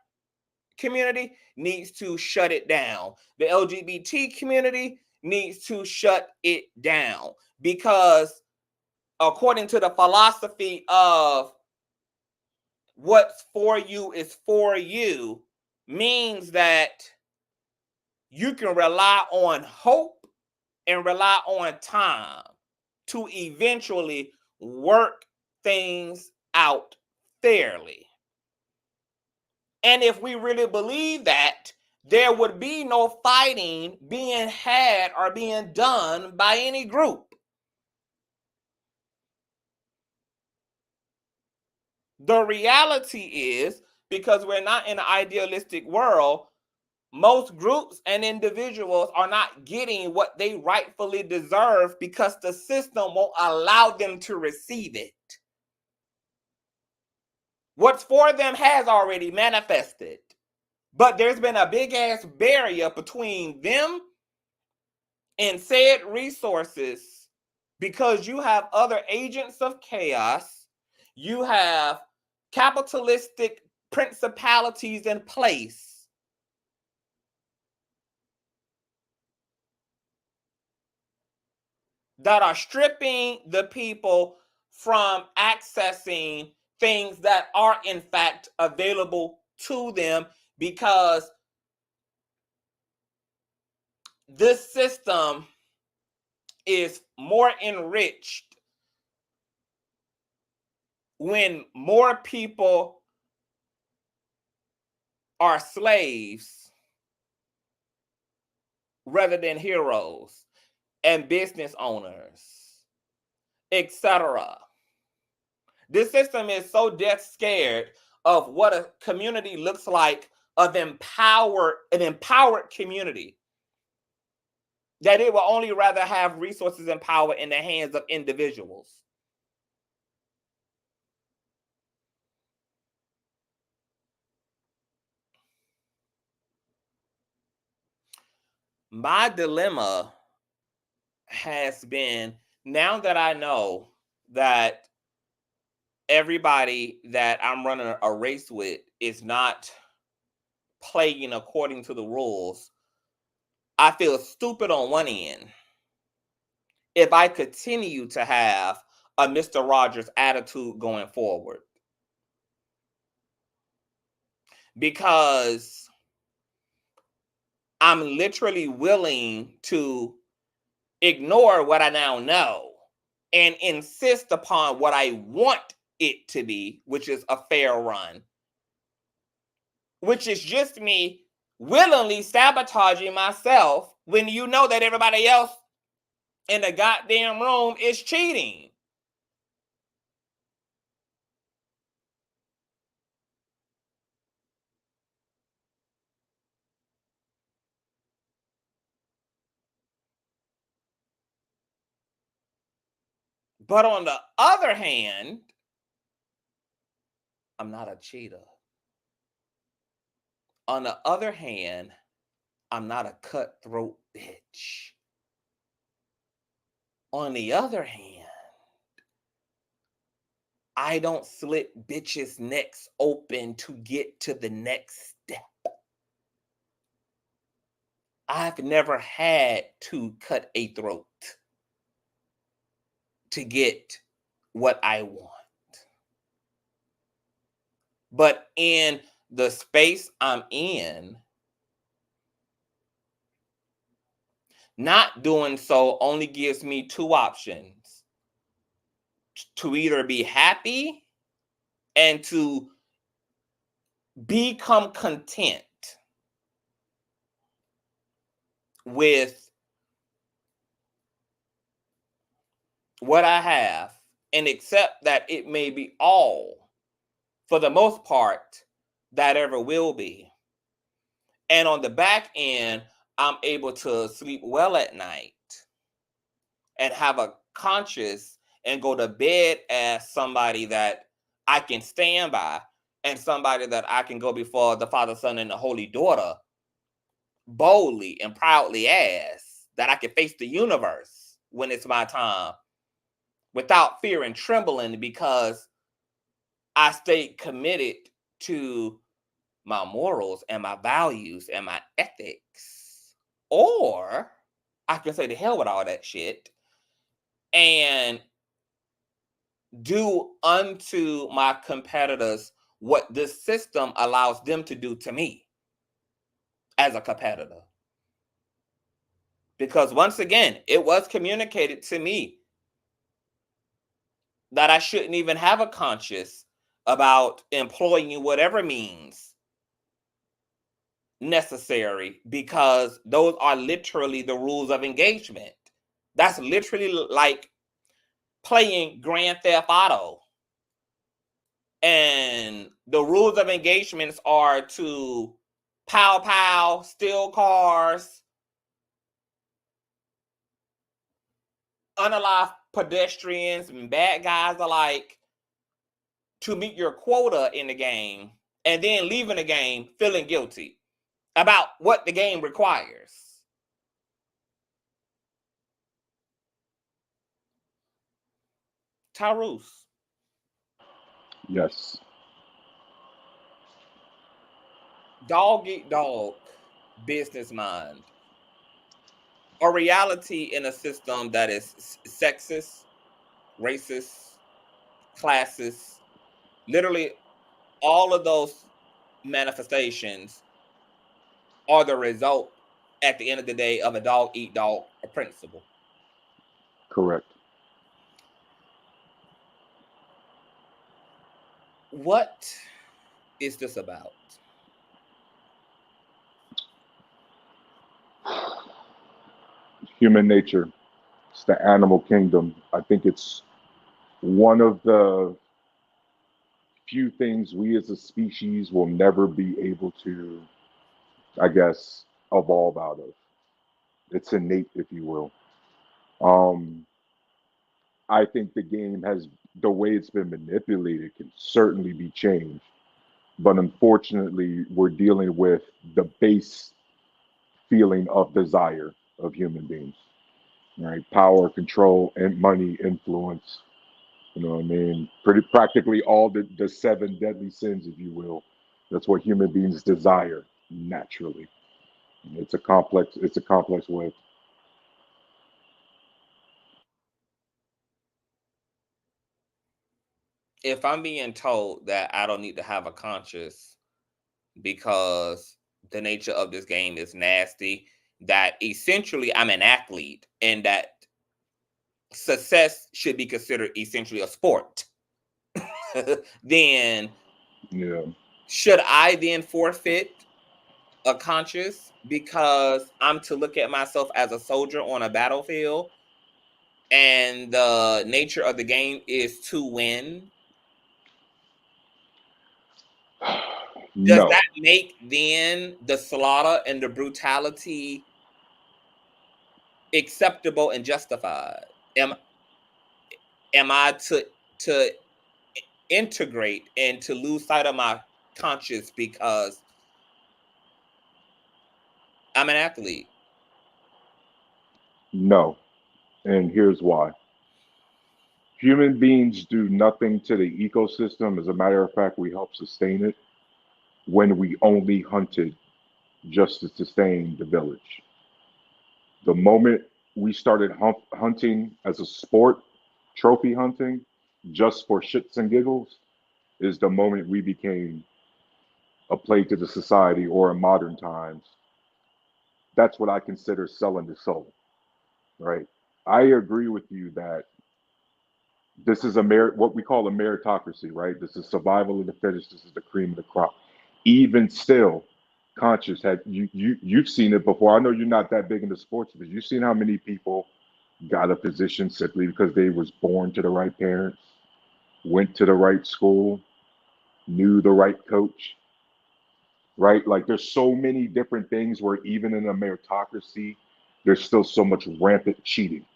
community needs to shut it down. The LGBT community needs to shut it down, because according to the philosophy of what's for you is for you, means that you can rely on hope and rely on time to eventually work things out fairly. And if we really believe that, there would be no fighting being had or being done by any group. The reality is, because we're not in an idealistic world, most groups and individuals are not getting what they rightfully deserve because the system won't allow them to receive it. What's for them has already manifested, but there's been a big ass barrier between them and said resources, because you have other agents of chaos, you have capitalistic principalities in place that are stripping the people from accessing things that are in fact available to them, because this system is more enriched when more people are slaves rather than heroes and business owners, etc. This system is so death scared of what a community looks like, of an empowered community, that it will only rather have resources and power in the hands of individuals. My dilemma has been, now that I know that everybody that I'm running a race with is not playing according to the rules, I feel stupid on one end if I continue to have a Mr. Rogers attitude going forward. Because I'm literally willing to ignore what I now know and insist upon what I want it to be, which is a fair run, which is just me willingly sabotaging myself when you know that everybody else in the goddamn room is cheating. But on the other hand, I'm not a cheater. On the other hand, I'm not a cutthroat bitch. On the other hand, I don't slit bitches' necks open to get to the next step. I've never had to cut a throat to get what I want. But in the space I'm in, not doing so only gives me two options: to either be happy and to become content with what I have and accept that it may be all, for the most part, that ever will be. And on the back end, I'm able to sleep well at night and have a conscience and go to bed as somebody that I can stand by and somebody that I can go before the Father, Son, and the Holy Daughter boldly and proudly as, that I can face the universe when it's my time without fear and trembling, because I stayed committed to my morals and my values and my ethics. Or I can say to hell with all that shit and do unto my competitors what this system allows them to do to me as a competitor. Because once again, it was communicated to me that I shouldn't even have a conscience about employing whatever means necessary, because those are literally the rules of engagement. That's literally like playing Grand Theft Auto. And the rules of engagements are to pow pow, steal cars, unalive pedestrians and bad guys alike, to meet your quota in the game, and then leaving the game feeling guilty about what the game requires. Tyrus. Yes. Dog eat dog, business mind. A reality in a system that is sexist, racist, classist, literally all of those manifestations are the result at the end of the day of a dog eat dog principle. Correct. What is this about? Human nature. It's the animal kingdom. I think it's one of the few things we as a species will never be able to, I guess, evolve out of. It's innate, if you will. Um, I think the game has, the way it's been manipulated can certainly be changed. But unfortunately, we're dealing with the base feeling of desire of human beings, right? Power, control, and money, influence. You know what I mean? Pretty practically all the seven deadly sins, if you will. That's what human beings desire naturally. It's a complex. It's a complex way. If I'm being told that I don't need to have a conscious because the nature of this game is nasty, that essentially I'm an athlete and that success should be considered essentially a sport, then Yeah. should I then forfeit a conscious because I'm to look at myself as a soldier on a battlefield and the nature of the game is to win? Does No. that make then the slaughter and the brutality acceptable and justified? Am I to integrate and to lose sight of my conscience because I'm an athlete? No. And here's why. Human beings do nothing to the ecosystem. As a matter of fact, we help sustain it when we only hunted just to sustain the village. The moment we started hunting as a sport, trophy hunting, just for shits and giggles, is the moment we became a plague to the society, or in modern times, that's what I consider selling the soul, right? I agree with you that this is what we call a meritocracy, right? This is survival of the fittest. This is the cream of the crop. Even still, conscious had you've seen it before. I know you're not that big into sports, but you've seen how many people got a position simply because they was born to the right parents, went to the right school, knew the right coach, right? Like there's so many different things where even in a meritocracy, there's still so much rampant cheating.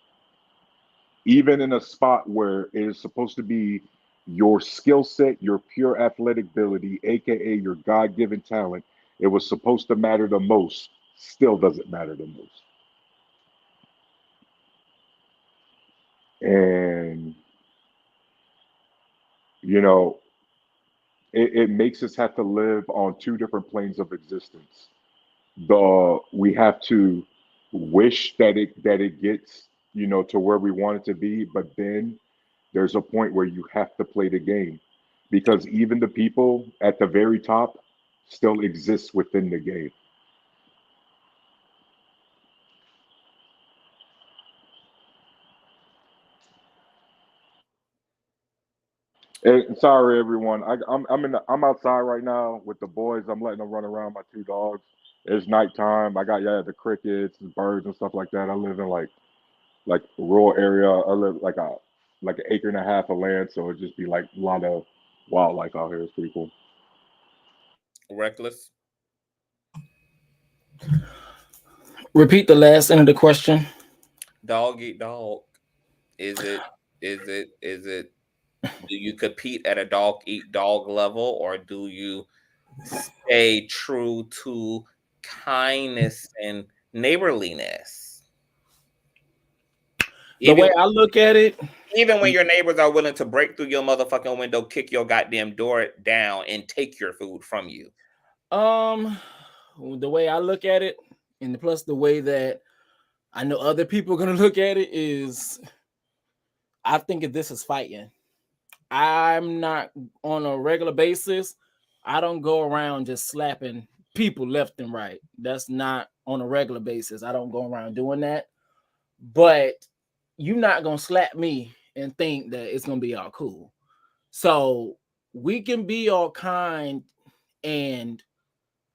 Even in a spot where it is supposed to be your skill set, your pure athletic ability, aka your God-given talent, it was supposed to matter the most, still doesn't matter the most. And you know, it makes us have to live on two different planes of existence. We have to wish that it gets, to where we want it to be, but then there's a point where you have to play the game because even the people at the very top still exist within the game. And sorry, everyone. I'm outside right now with the boys. I'm letting them run around my two dogs. It's nighttime. I got the crickets, and birds, and stuff like that. I live in like a rural area. I live like an acre and a half of land, so it just be like a lot of wildlife out here. It's pretty cool. Reckless. Repeat the last end of the question. Dog eat dog. Is it do you compete at a dog eat dog level or do you stay true to kindness and neighborliness? The way Even I look at it, even when your neighbors are willing to break through your motherfucking window, kick your goddamn door down, and take your food from you. the way I look at it, and plus the way that I know other people are gonna look at it is, I think of this as fighting. I'm not on a regular basis. I don't go around just slapping people left and right. That's not on a regular basis. I don't go around doing that. But you're not gonna slap me and think that it's gonna be all cool. So we can be all kind and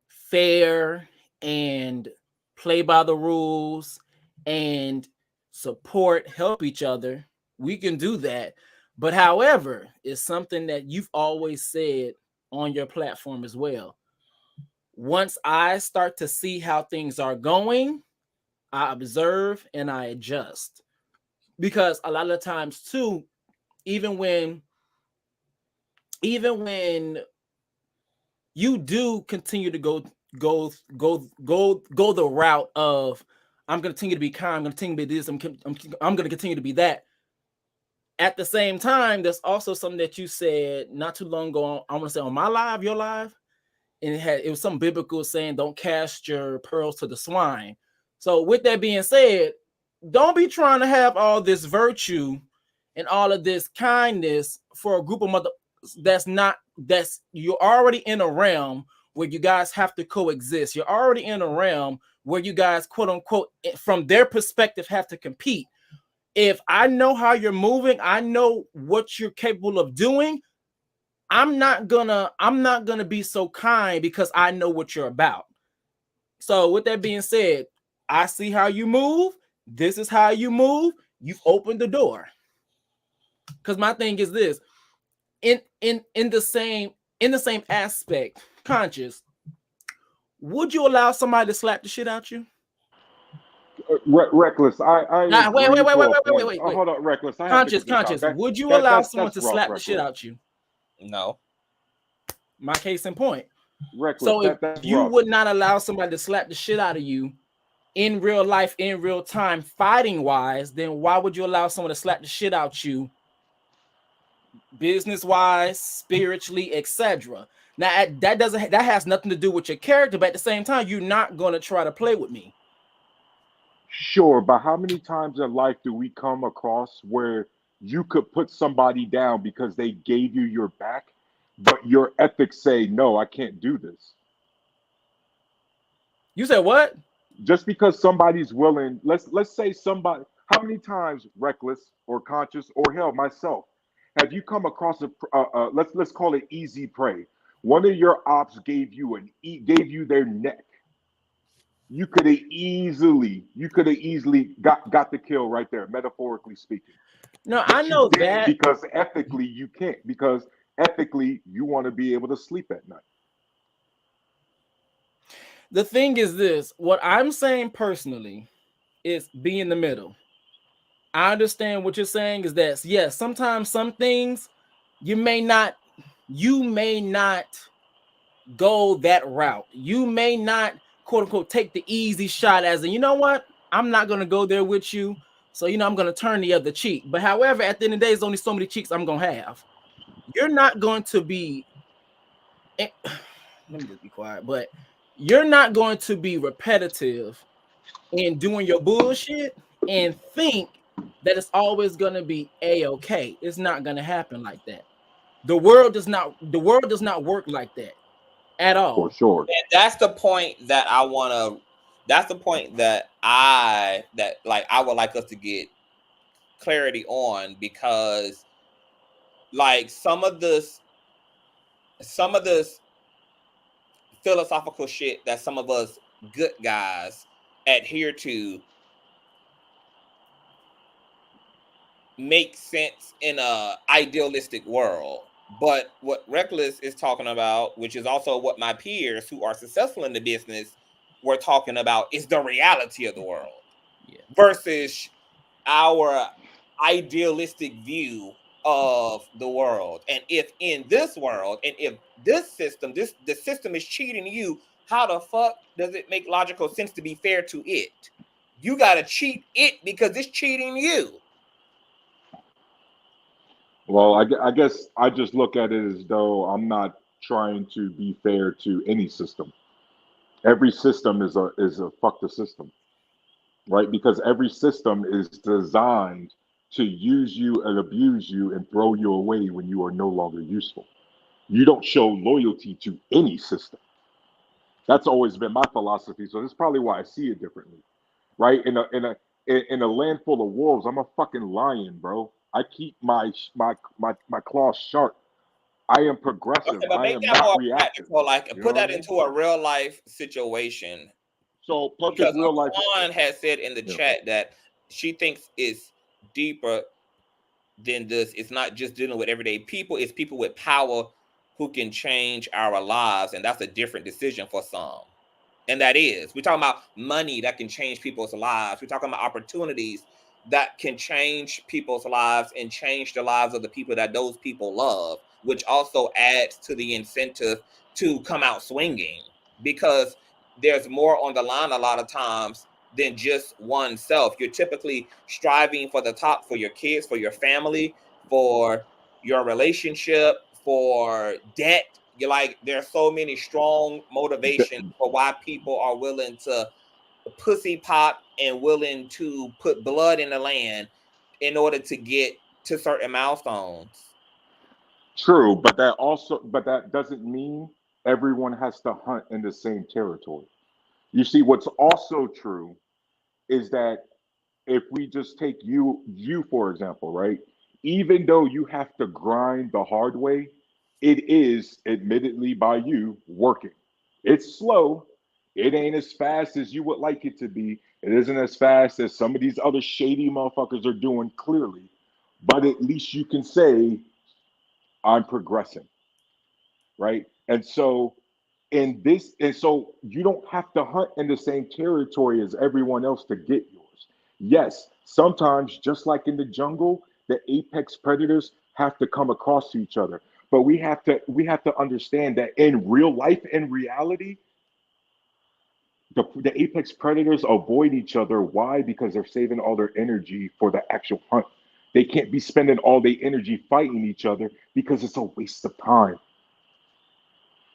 fair and play by the rules and support, help each other. We can do that. But however, it's something that you've always said on your platform as well. Once I start to see how things are going, I observe and I adjust. Because a lot of times too, even when you do continue to go go the route of I'm going to continue to be kind, I'm going to continue to be this, I'm going to continue to be that. At the same time, there's also something that you said not too long ago. I want to say on my live, your live, and it was some biblical saying, "Don't cast your pearls to the swine." So, with that being said, don't be trying to have all this virtue and all of this kindness for a group of mother that's you're already in a realm where you guys have to coexist. You're already in a realm where you guys, quote unquote, from their perspective, have to compete. If I know how you're moving, I know what you're capable of doing. I'm not gonna be so kind because I know what you're about. So with that being said, I see how you move. This is how you move. You've opened the door. Because my thing is this: in the same aspect, conscious, would you allow somebody to slap the shit out you? Reckless. I Nah, wait. Hold on, Reckless. I have to Conscious, get this out. would you allow someone That's to rough, slap the Reckless. shit out you? No. My case in point. Reckless. So if That's you rough. would not allow somebody to slap the shit out of you in real life, in real time, fighting wise, then why would you allow someone to slap the shit out you business wise, spiritually, etc.? Now that has nothing to do with your character, but at the same time, you're not going to try to play with me. Sure, but how many times in life do we come across where you could put somebody down because they gave you your back, but your ethics say, no, I can't do this? You said what? Just because somebody's willing, let's say somebody, how many times, Reckless or Conscious or hell, myself, have you come across let's call it easy prey? One of your ops gave you their neck. You could have easily got the kill right there, metaphorically speaking. No, But I you know didn't that. because ethically you can't, because ethically you want to be able to sleep at night. The thing is this: what I'm saying personally is be in the middle. I understand what you're saying is that yes, sometimes some things you may not go that route. You may not, quote unquote, take the easy shot as in, you know what? I'm not going to go there with you. So, I'm going to turn the other cheek. But however, at the end of the day, there's only so many cheeks I'm going to have. You're not going to be, let me just be quiet, but you're not going to be repetitive in doing your bullshit and think that it's always going to be A-okay. It's not going to happen like that. The world does not work like that at all. For sure. And that's the point that I want to. That's the point that I would like us to get clarity on, because like some of this philosophical shit that some of us good guys adhere to makes sense in a idealistic world. But what Reckless is talking about, which is also what my peers who are successful in the business were talking about, is the reality of the world. Yeah. Versus our idealistic view of the world. And if in this world, and if the system is cheating you, how the fuck does it make logical sense to be fair to it? You gotta cheat it because it's cheating you. Well, I guess I just look at it as though I'm not trying to be fair to any system. Every system is a fuck the system, right? Because every system is designed to use you and abuse you and throw you away when you are no longer useful. You don't show loyalty to any system. That's always been my philosophy. So that's probably why I see it differently, right? In a land full of wolves, I'm a fucking lion, bro. I keep my claws sharp. I am progressive. Okay, but I make am that not more reactive. practical. Like You know put what I that mean? into a real life situation. So perfect Because real life. Quan has said in the Yeah. chat that she thinks it's deeper than this. It's not just dealing with everyday people. It's people with power who can change our lives, and that's a different decision for some. And that is, we're talking about money that can change people's lives. We're talking about opportunities that can change people's lives and change the lives of the people that those people love, which also adds to the incentive to come out swinging. because there's more on the line a lot of times than just oneself. You're typically striving for the top for your kids, for your family, for your relationship, for debt. You're like, there's so many strong motivations for why people are willing to pussy pop and willing to put blood in the land in order to get to certain milestones. True, but that doesn't mean everyone has to hunt in the same territory. You see, what's also true is that if we just take you for example, right? Even though you have to grind the hard way, it is admittedly by you working. It's slow. It ain't as fast as you would like it to be. It isn't as fast as some of these other shady motherfuckers are doing, clearly. But at least you can say, I'm progressing, right? And so you don't have to hunt in the same territory as everyone else to get yours. Yes, sometimes, just like in the jungle, the apex predators have to come across to each other. But we have to understand that in real life, in reality, the apex predators avoid each other. Why? Because they're saving all their energy for the actual hunt. They can't be spending all their energy fighting each other because it's a waste of time.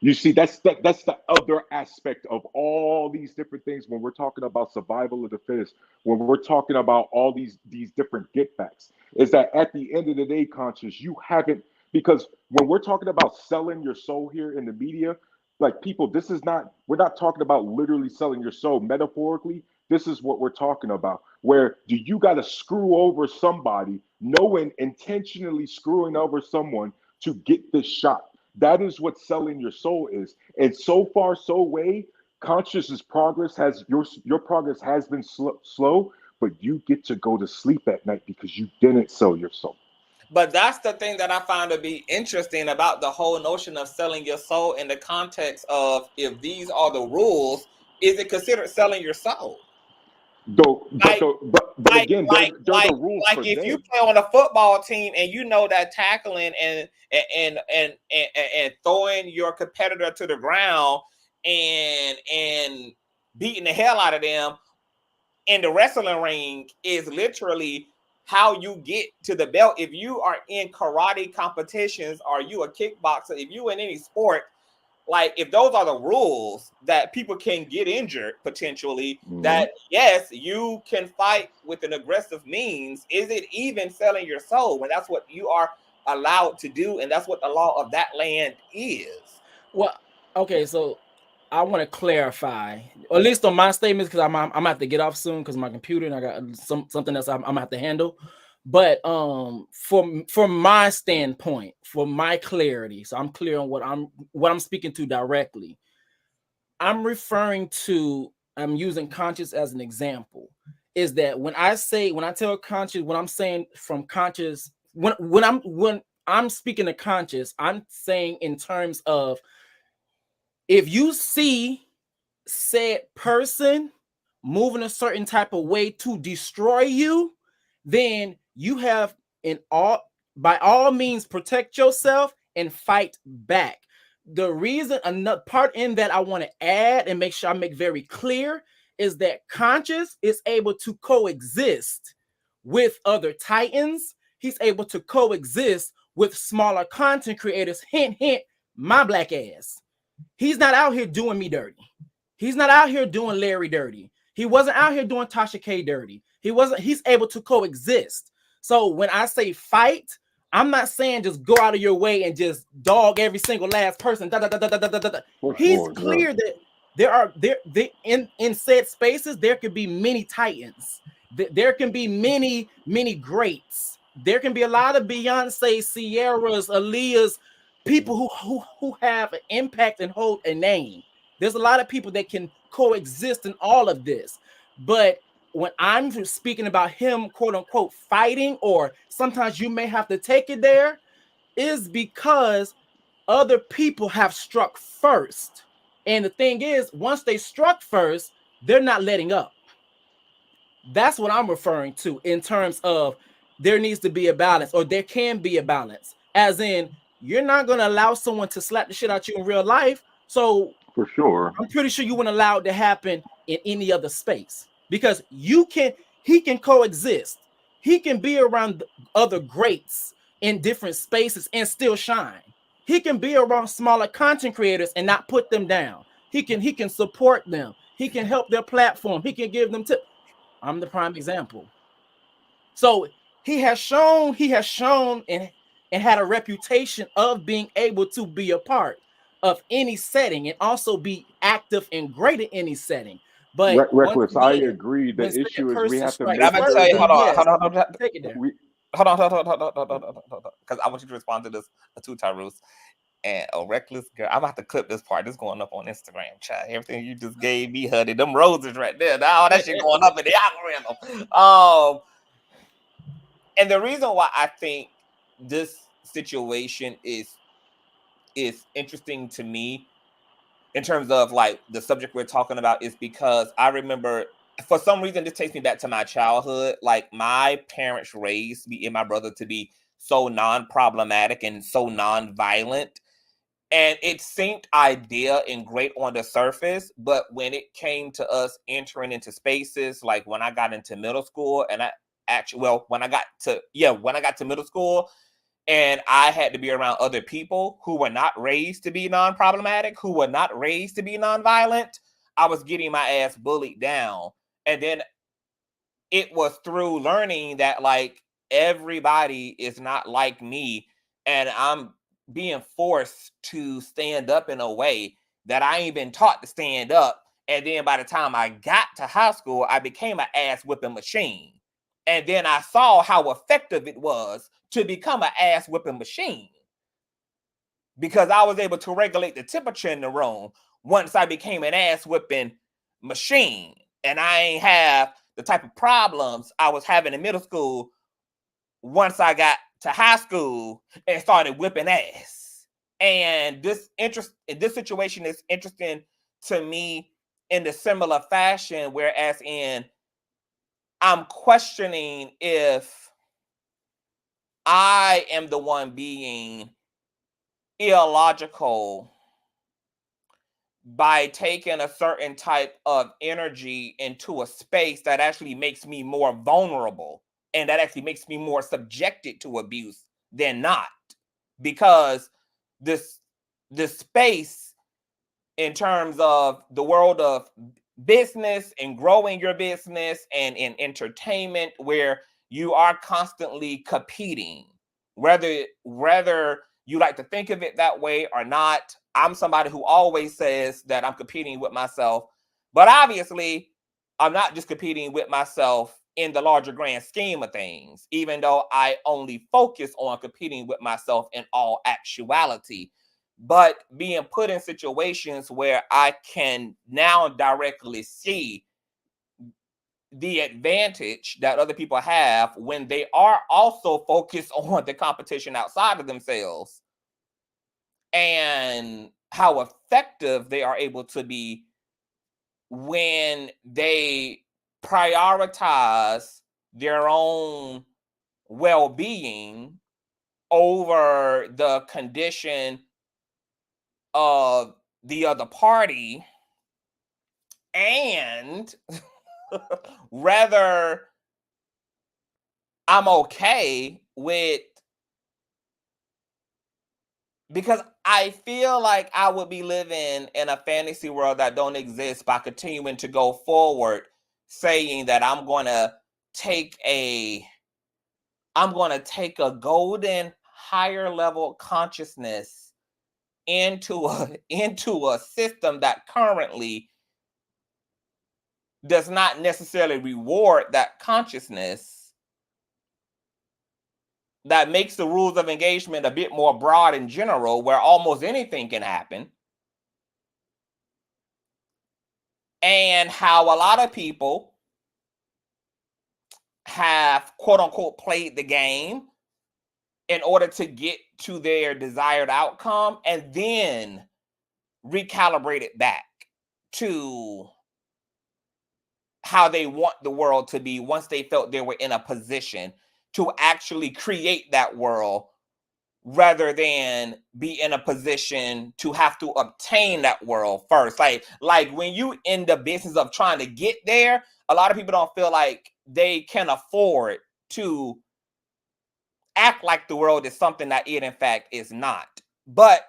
You see, that's the other aspect of all these different things when we're talking about survival of the fittest, when we're talking about all these different get backs, is that at the end of the day, conscious, you haven't, because when we're talking about selling your soul here in the media, like, people, this is not, we're not talking about literally selling your soul metaphorically. This is what we're talking about. Where do you got to screw over somebody, knowing intentionally screwing over someone to get this shot? That is what selling your soul is. And so far, so way, consciousness progress has your progress has been slow, but you get to go to sleep at night because you didn't sell your soul. But that's the thing that I find to be interesting about the whole notion of selling your soul in the context of, if these are the rules, is it considered selling your soul? Though, Like, but again, they're the rules for if them. you play on a football team and you know that tackling and throwing your competitor to the ground and beating the hell out of them in the wrestling ring is literally how you get to the belt. If you are in karate competitions, or you a kickboxer, if you in any sport, like, if those are the rules that people can get injured potentially, that yes, you can fight with an aggressive means, is it even selling your soul when that's what you are allowed to do, and that's what the law of that land is? Well, okay, so I want to clarify, or at least on my statements, because I'm gonna have to get off soon because my computer, and I got something else I'm gonna have to handle. But from my standpoint, for my clarity, so I'm clear on what I'm speaking to directly. I'm referring to, I'm using conscious as an example. Is that when I tell conscious, when I'm saying from conscious, when I'm speaking to conscious, I'm saying in terms of, if you see said person moving a certain type of way to destroy you, then you have by all means protect yourself and fight back. The reason, another part in that I want to add and make sure I make very clear, is that conscious is able to coexist with other titans. He's able to coexist with smaller content creators. Hint, hint, my black ass. He's not out here doing me dirty. He's not out here doing Larry dirty. He wasn't out here doing Tasha K dirty. He's able to coexist. So when I say fight, I'm not saying just go out of your way and just dog every single last person. He's clear that there in said spaces, there could be many titans. There can be many greats. There can be a lot of Beyonce, Sierras, Aaliyahs, people who have an impact and hold a name. There's a lot of people that can coexist in all of this. But when I'm speaking about him, quote unquote, fighting, or sometimes you may have to take it there, is because other people have struck first. And the thing is, once they struck first, they're not letting up. That's what I'm referring to in terms of there needs to be a balance, or there can be a balance. As in, you're not going to allow someone to slap the shit out you in real life. So For sure. I'm pretty sure you wouldn't allow it to happen in any other space, because he can coexist. He can be around other greats in different spaces and still shine. He can be around smaller content creators and not put them down. He can support them. He can help their platform. He can give them tips. I'm the prime example. So he has shown and had a reputation of being able to be a part of any setting and also be active and great in any setting. But once Reckless, I again, agree. The when certain issue is we person have to strikes I'm make gonna sure tell first, you. that Hold then on. yes, Hold on. take it there. we Because I want you to respond to this too, Tyrus. And a reckless girl. I'm about to clip this part. This going up on Instagram, child. Everything you just gave me, honey. Them roses right there. Now all that shit going up in the algorithm. And the reason why I think this situation is interesting to me in terms of like the subject we're talking about is because I remember, for some reason, this takes me back to my childhood. Like, my parents raised me and my brother to be so non-problematic and so non-violent. And it seemed ideal and great on the surface, but when it came to us entering into spaces, like when I got into middle school, and when I got to middle school, and I had to be around other people who were not raised to be non-problematic, who were not raised to be non-violent, I was getting my ass bullied down. And then it was through learning that like everybody is not like me, and I'm being forced to stand up in a way that I ain't been taught to stand up. And then by the time I got to high school, I became an ass whipping machine. And then I saw how effective it was to become an ass whipping machine, because I was able to regulate the temperature in the room once I became an ass whipping machine. And I ain't have the type of problems I was having in middle school once I got to high school and started whipping ass. And this situation is interesting to me in the similar fashion, whereas I'm questioning if I am the one being illogical by taking a certain type of energy into a space that actually makes me more vulnerable and that actually makes me more subjected to abuse than not. Because this space, in terms of the world of business and growing your business and in entertainment, where you are constantly competing, whether you like to think of it that way or not. I'm somebody who always says that I'm competing with myself, but obviously I'm not just competing with myself in the larger grand scheme of things, even though I only focus on competing with myself in all actuality. But being put in situations where I can now directly see the advantage that other people have when they are also focused on the competition outside of themselves, and how effective they are able to be when they prioritize their own well-being over the condition of the other party, and rather I'm okay with, because I feel like I would be living in a fantasy world that don't exist by continuing to go forward saying that I'm going to take a golden higher level consciousness into a system that currently does not necessarily reward that consciousness, that makes the rules of engagement a bit more broad and general, where almost anything can happen. And how a lot of people have, quote unquote, played the game in order to get to their desired outcome, and then recalibrate it back to how they want the world to be once they felt they were in a position to actually create that world rather than be in a position to have to obtain that world first. Like when you in the business of trying to get there, a lot of people don't feel like they can afford to act like the world is something that it in fact is not. But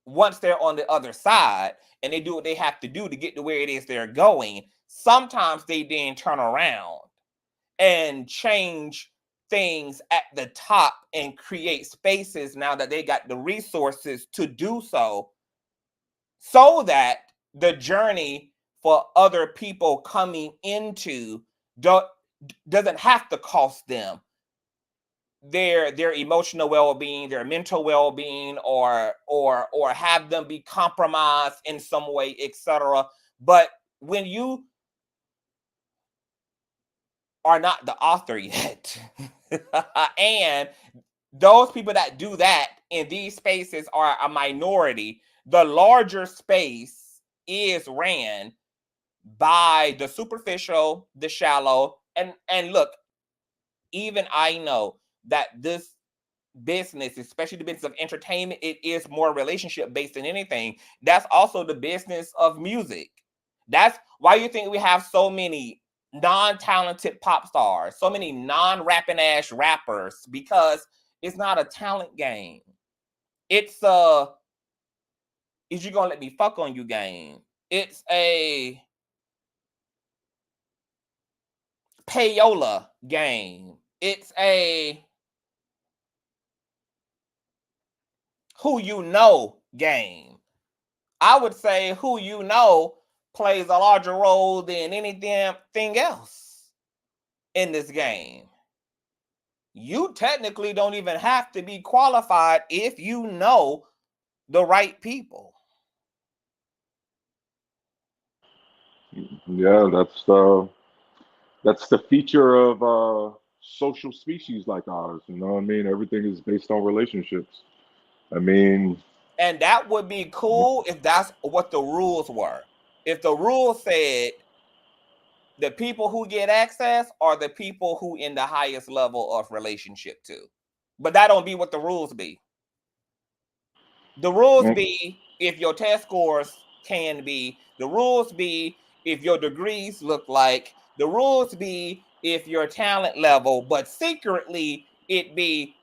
once they're on the other side and they do what they have to do to get to where it is they're going, sometimes they then turn around and change things at the top and create spaces now that they got the resources to do so that the journey for other people coming into doesn't have to cost them their emotional well-being, their mental well-being, or have them be compromised in some way, etc. But when you are not the author yet, and those people that do that in these spaces are a minority, the larger space is ran by the superficial, the shallow, and look, even I know that this business, especially the business of entertainment, it is more relationship based than anything. That's also the business of music. That's why you think we have so many non-talented pop stars, so many non-rapping ass rappers, because it's not a talent game. It's is you gonna let me fuck on you game. It's a payola game. It's a who you know game. I would say who you know plays a larger role than any damn thing else in this game. You technically don't even have to be qualified if you know the right people. Yeah, that's the feature of social species like ours. You know what I mean? Everything is based on relationships. I mean, And that would be cool if that's what the rules were. If the rules said the people who get access are the people who in the highest level of relationship to. But that don't be what the rules be. The rules be if your test scores can be. The rules be if your degrees look like. The rules be if your talent level, but secretly it be,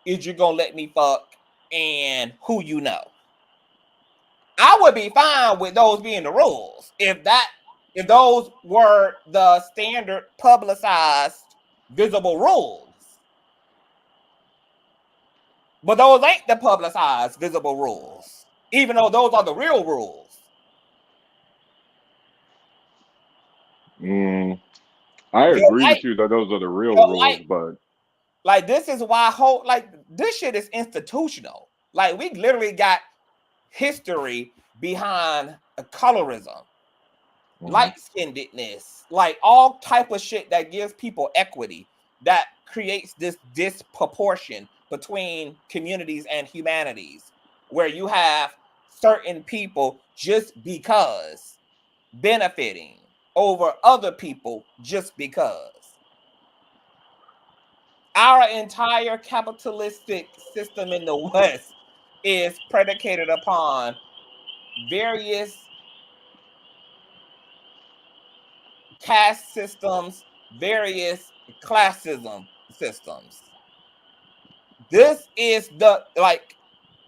is you gonna let me fuck and who you know. I would be fine with those being the rules if those were the standard publicized visible rules. But those ain't the publicized visible rules, even though those are the real rules. I Your agree life, with you that those are the real your rules, life, but like this is why this shit is institutional. Like we literally got history behind colorism, light-skinnedness, like all type of shit that gives people equity, that creates this disproportion between communities and humanities, where you have certain people just because benefiting over other people just because. Our entire capitalistic system in the West is predicated upon various caste systems, various classism systems. This is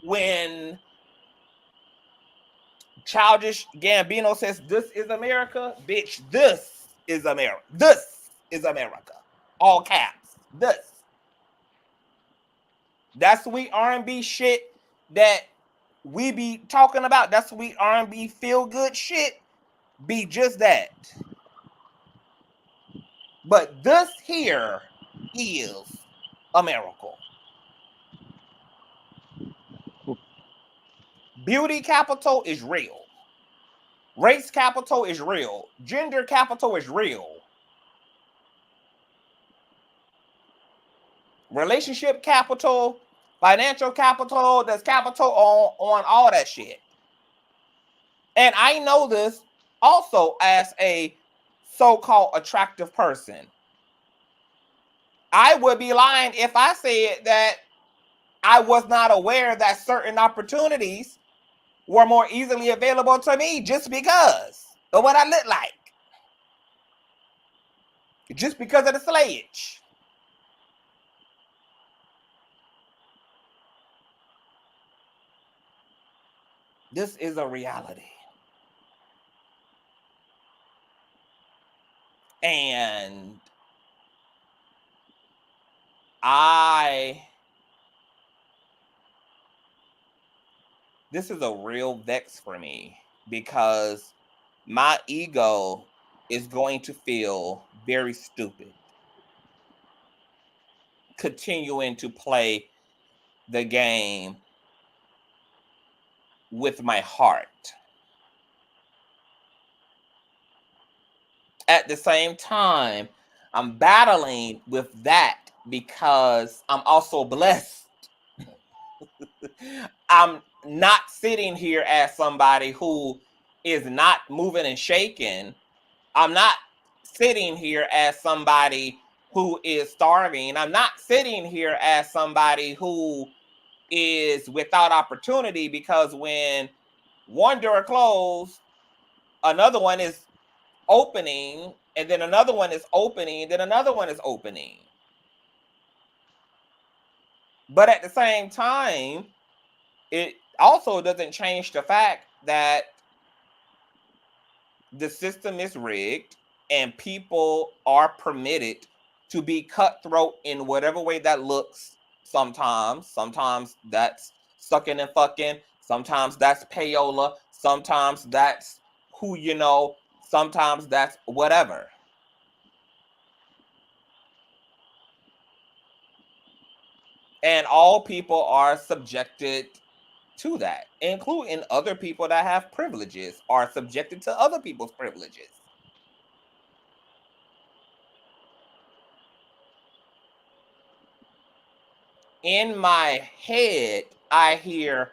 when Childish Gambino says, "This is America, bitch. This is America. This is America." All caps. This. That sweet R&B shit that we be talking about. That sweet R&B feel good shit. Be just that. But this here is America. Beauty capital is real. Race capital is real. Gender capital is real. Relationship capital, financial capital, there's capital on all that shit. And I know this also as a so-called attractive person. I would be lying if I said that I was not aware that certain opportunities were more easily available to me just because of what I look like. Just because of the slayage. This is a reality. And this is a real vex for me because my ego is going to feel very stupid continuing to play the game with my heart. At the same time, I'm battling with that because I'm also blessed. I'm not sitting here as somebody who is not moving and shaking. I'm not sitting here as somebody who is starving. I'm not sitting here as somebody who is without opportunity, because when one door closed, another one is opening, and then another one is opening, then another one is opening. But at the same time, it also doesn't change the fact that the system is rigged and people are permitted to be cutthroat in whatever way that looks. Sometimes that's sucking and fucking. Sometimes that's payola. Sometimes that's who you know. Sometimes that's whatever. And all people are subjected to that, including other people that have privileges are subjected to other people's privileges. In my head, I hear,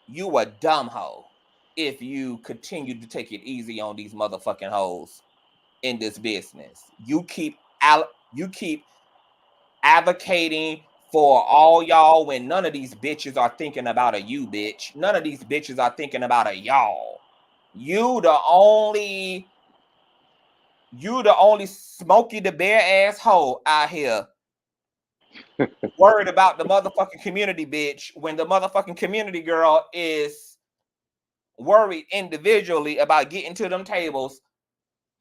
you a dumb hoe if you continue to take it easy on these motherfucking hoes in this business. You keep advocating for all y'all when none of these bitches are thinking about a you, bitch. None of these bitches are thinking about a y'all. You the only Smokey the Bear asshole out here worried about the motherfucking community, bitch, when the motherfucking community girl is worried individually about getting to them tables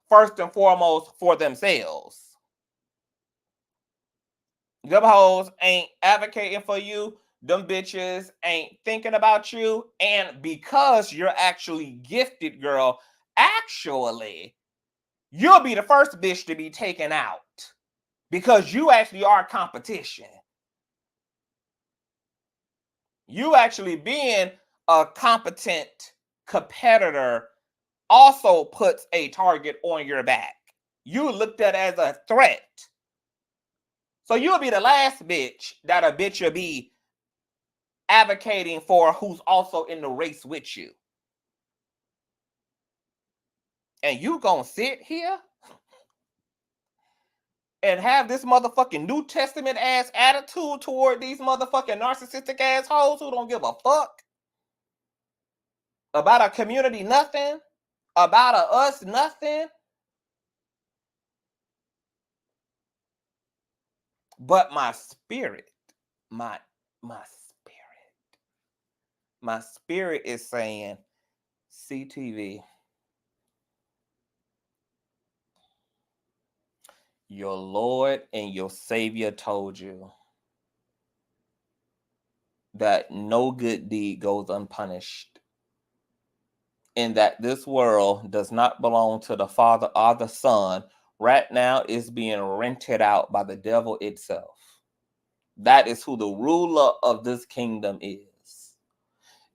first and foremost for themselves. Them hoes ain't advocating for you. Them bitches ain't thinking about you. And because you're actually gifted, girl, actually, you'll be the first bitch to be taken out because you actually are competition. You actually being a competent competitor also puts a target on your back. You looked at as a threat. So you'll be the last bitch that a bitch will be advocating for who's also in the race with you. And you gonna sit here and have this motherfucking New Testament ass attitude toward these motherfucking narcissistic assholes who don't give a fuck about a community, nothing, about a us, nothing. But my spirit, my spirit is saying, CTV, your Lord and your Savior told you that no good deed goes unpunished, and that this world does not belong to the Father or the Son. Right now is being rented out by the devil itself. That is who the ruler of this kingdom is.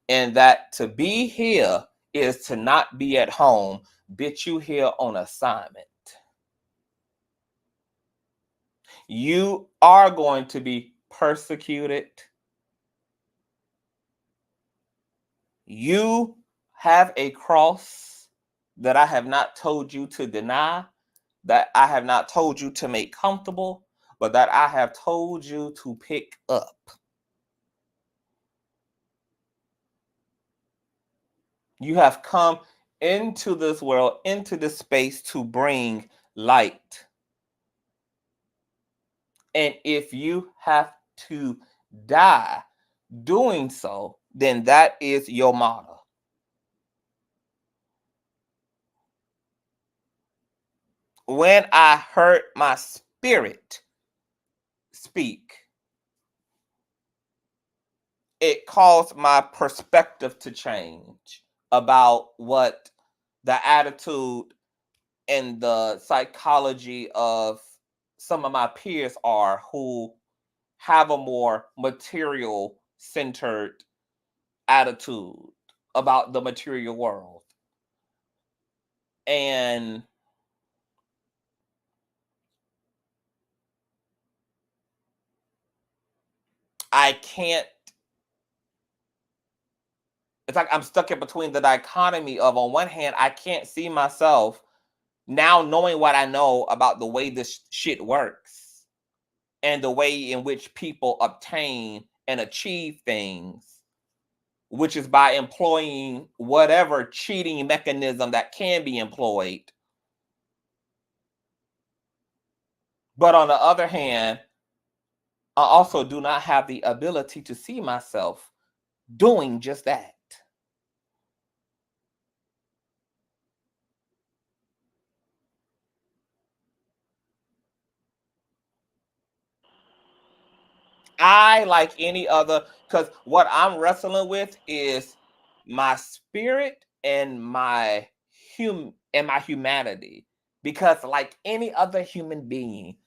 And that to be here is to not be at home. Bitch, you here on assignment. You are going to be persecuted. You have a cross that I have not told you to deny, that I have not told you to make comfortable, but that I have told you to pick up. You have come into this world, into this space to bring light. And if you have to die doing so, then that is your motto. When I heard my spirit speak, it caused my perspective to change about what the attitude and the psychology of some of my peers are who have a more material centered attitude about the material world. And I can't, it's like I'm stuck in between the dichotomy of, on one hand, I can't see myself now knowing what I know about the way this shit works and the way in which people obtain and achieve things, which is by employing whatever cheating mechanism that can be employed. But on the other hand, I also do not have the ability to see myself doing just that. I, like any other, because what I'm wrestling with is my spirit and my humanity. Because like any other human being,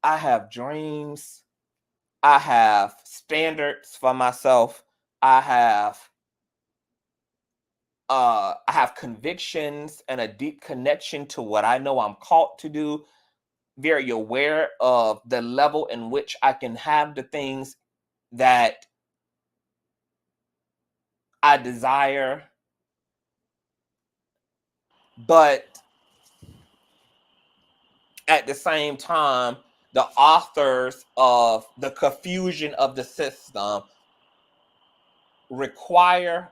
I have dreams, I have standards for myself, I have convictions and a deep connection to what I know I'm called to do. Very aware of the level in which I can have the things that I desire. But at the same time, the authors of the confusion of the system require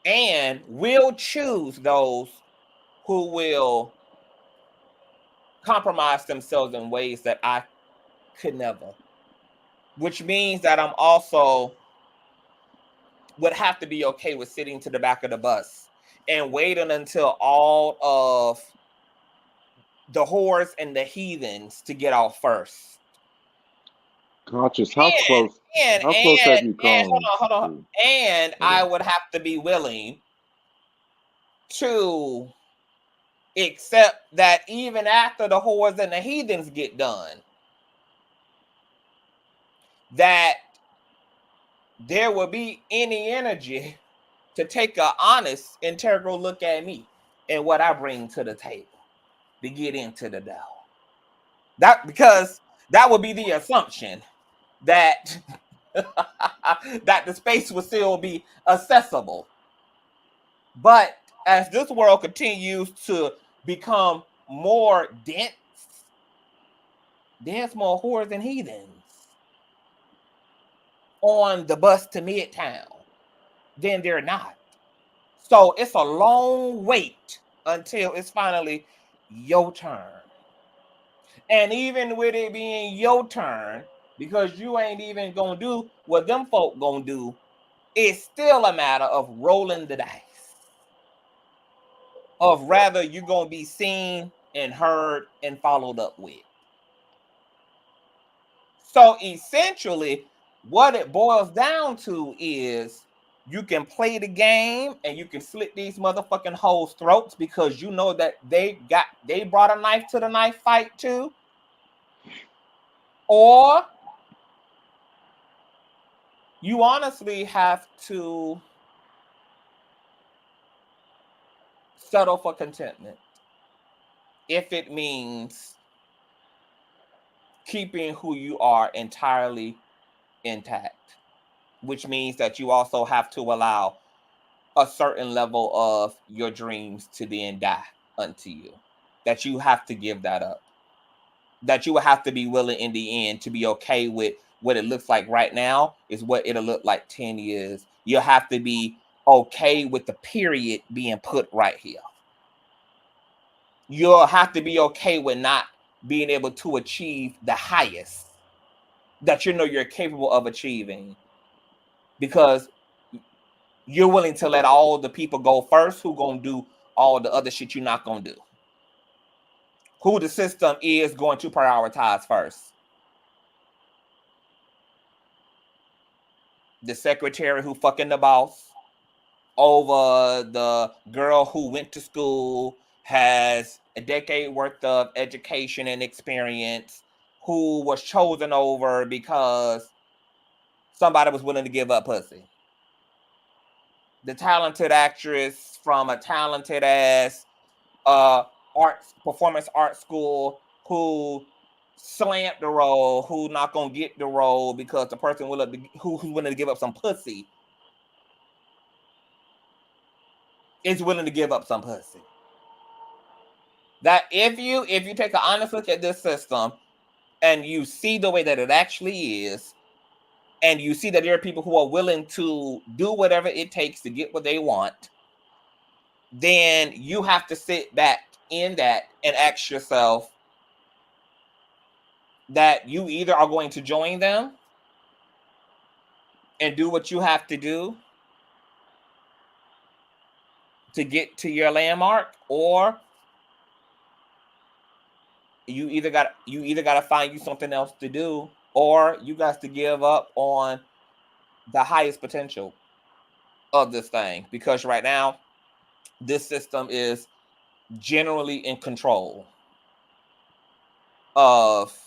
and will choose those who will compromise themselves in ways that I could never. Which means that I'm also would have to be okay with sitting to the back of the bus and waiting until all of the whores and the heathens to get off first. Conscious, how close have you come? Hold on. And I would have to be willing to accept that even after the whores and the heathens get done, that there will be any energy to take an honest, integral look at me and what I bring to the table to get into the dough. Because that would be the assumption that that the space will still be accessible. But as this world continues to become more dense, there's more whores and heathens on the bus to Midtown than they're not. So it's a long wait until it's finally your turn. And even with it being your turn, because you ain't even gonna do what them folk gonna do, it's still a matter of rolling the dice. Of rather you're gonna be seen and heard and followed up with. So essentially, what it boils down to is you can play the game and you can slit these motherfucking hoes' throats because you know that they brought a knife to the knife fight too. Or you honestly have to settle for contentment if it means keeping who you are entirely intact, which means that you also have to allow a certain level of your dreams to then die unto you, that you have to give that up, that you will have to be willing in the end to be okay with what it looks like right now is what it'll look like 10 years. You'll have to be okay with the period being put right here. You'll have to be okay with not being able to achieve the highest that you know you're capable of achieving, because you're willing to let all the people go first who gonna do all the other shit you're not gonna do. Who the system is going to prioritize first. The secretary who fucking the boss over the girl who went to school, has a decade worth of education and experience, who was chosen over because somebody was willing to give up pussy. The talented actress from a talented ass performance art school who slammed the role, who not gonna get the role because the person who's willing to give up some pussy is willing to give up some pussy. That if you take an honest look at this system and you see the way that it actually is, and you see that there are people who are willing to do whatever it takes to get what they want, then you have to sit back in that and ask yourself that you either are going to join them and do what you have to do to get to your landmark, or you either got to find you something else to do, or you got to give up on the highest potential of this thing, because right now this system is generally in control of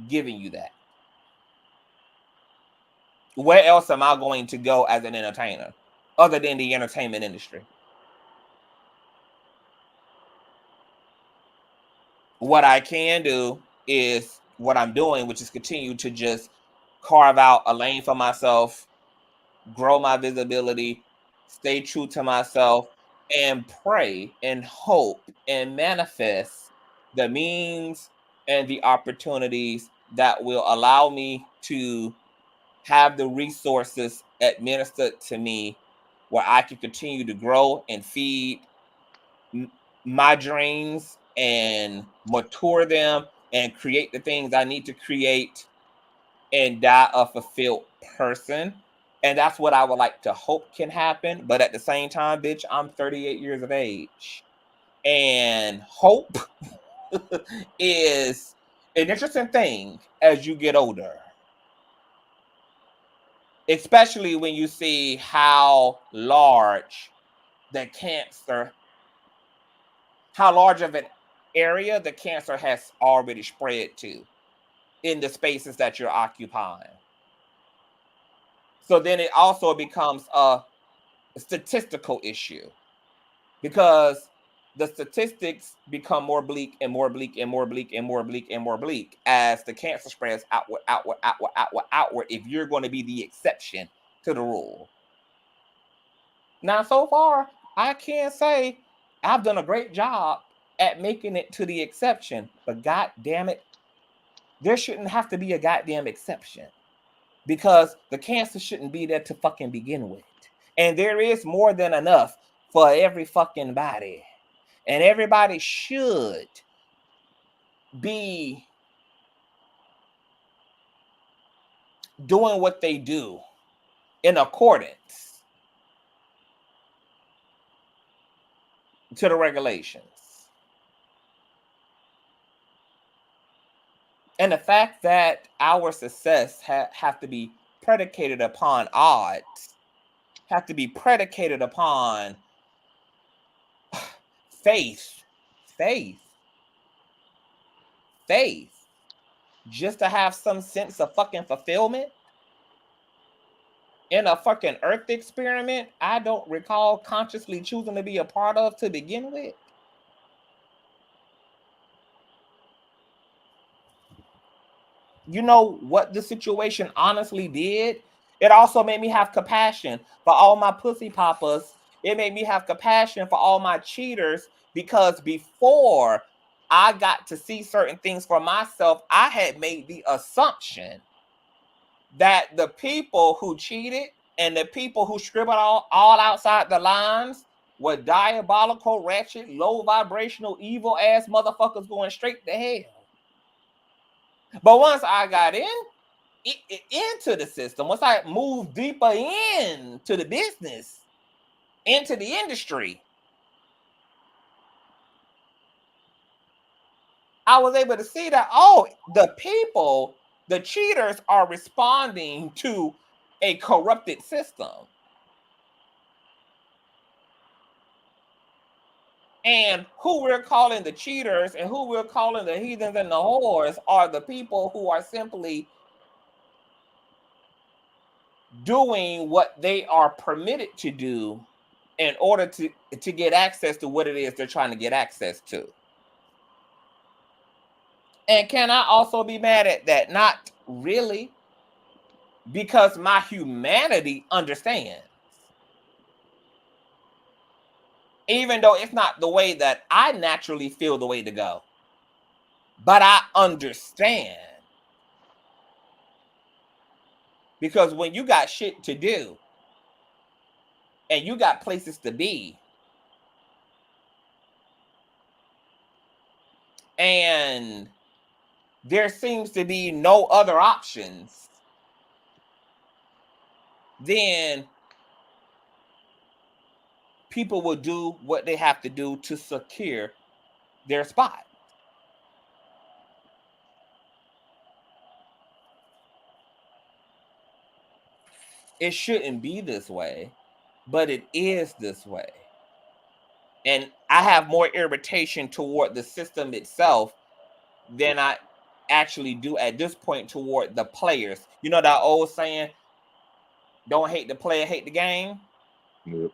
giving you that. Where else am I going to go as an entertainer other than the entertainment industry? What I can do is what I'm doing, which is continue to just carve out a lane for myself, grow my visibility, stay true to myself, and pray and hope and manifest the means and the opportunities that will allow me to have the resources administered to me where I can continue to grow and feed my dreams and mature them and create the things I need to create and die a fulfilled person. And that's what I would like to hope can happen. But at the same time, bitch, I'm 38 years of age. And hope is an interesting thing as you get older. Especially when you see how large the cancer, how large of an area the cancer has already spread to in the spaces that you're occupying. So then it also becomes a statistical issue, because the statistics become more bleak and more bleak and more bleak and more bleak and more bleak as the cancer spreads outward, if you're going to be the exception to the rule. Now, so far, I can't say I've done a great job at making it to the exception, but god damn it, there shouldn't have to be a goddamn exception, because the cancer shouldn't be there to fucking begin with. And there is more than enough for every fucking body. And everybody should be doing what they do in accordance to the regulations. And the fact that our success have to be predicated upon odds, have to be predicated upon faith, just to have some sense of fucking fulfillment in a fucking earth experiment I don't recall consciously choosing to be a part of to begin with. You know what the situation honestly did? It also made me have compassion for all my pussy poppers. It made me have compassion for all my cheaters, because before I got to see certain things for myself, I had made the assumption that the people who cheated And the people who scribbled all outside the lines were diabolical, ratchet, low vibrational, evil ass motherfuckers going straight to hell. But once I got into the system, once I moved deeper into the business, into the industry, I was able to see that, oh, the people, the cheaters are responding to a corrupted system. And who we're calling the cheaters and who we're calling the heathens and the whores are the people who are simply doing what they are permitted to do in order to get access to what it is they're trying to get access to. And can I also be mad at that? Not really, because my humanity understands. Even though it's not the way that I naturally feel the way to go. But I understand. Because when you got shit to do, and you got places to be, and there seems to be no other options, then people will do what they have to do to secure their spot. It shouldn't be this way, but it is this way. And I have more irritation toward the system itself than I actually do at this point toward the players. You know that old saying, don't hate the player, hate the game? Yep.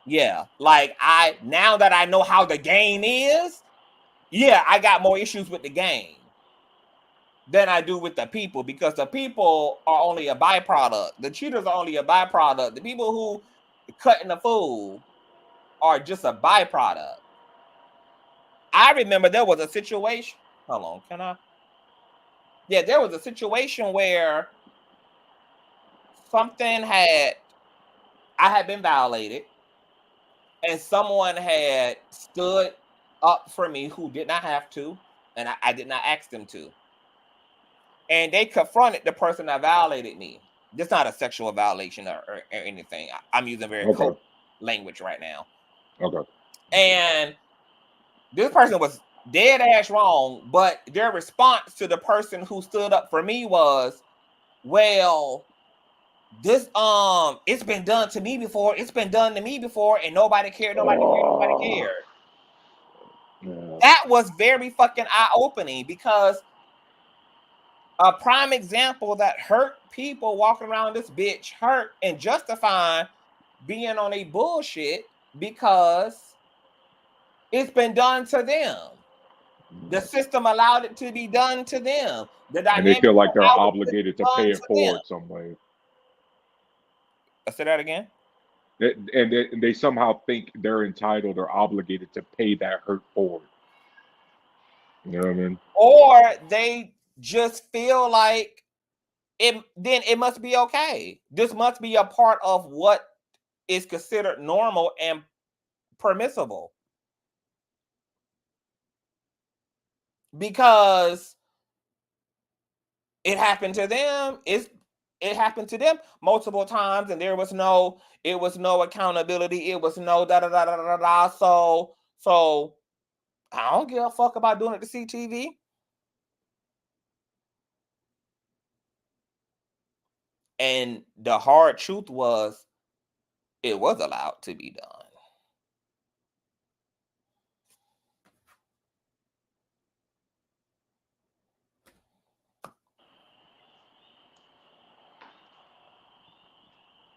Yeah, like now that I know how the game is, yeah, I got more issues with the game than I do with the people, because the people are only a byproduct. The cheaters are only a byproduct. The people who cutting the fool are just a byproduct. I remember there was a situation. Hold on, can I? Yeah, there was a situation where I had been violated, and someone had stood up for me who did not have to, and I did not ask them to. And they confronted the person that violated me. This is not a sexual violation or anything. I'm using very cold language right now. Okay. And this person was dead ass wrong, but their response to the person who stood up for me was, well, this it's been done to me before. It's been done to me before, and nobody cared. Nobody cared. Yeah. That was very fucking eye-opening, because a prime example that hurt people walking around this bitch hurt and justifying being on a bullshit because it's been done to them. The system allowed it to be done to them. And they feel like they're obligated to pay it forward some way. I say that again. And they somehow think they're entitled or obligated to pay that hurt forward. You know what I mean? Or they just feel like it must be okay. This must be a part of what is considered normal and permissible. Because it happened to them. It happened to them multiple times, and it was no accountability. It was no da da da da da da. So I don't give a fuck about doing it to CTV. And the hard truth was, it was allowed to be done.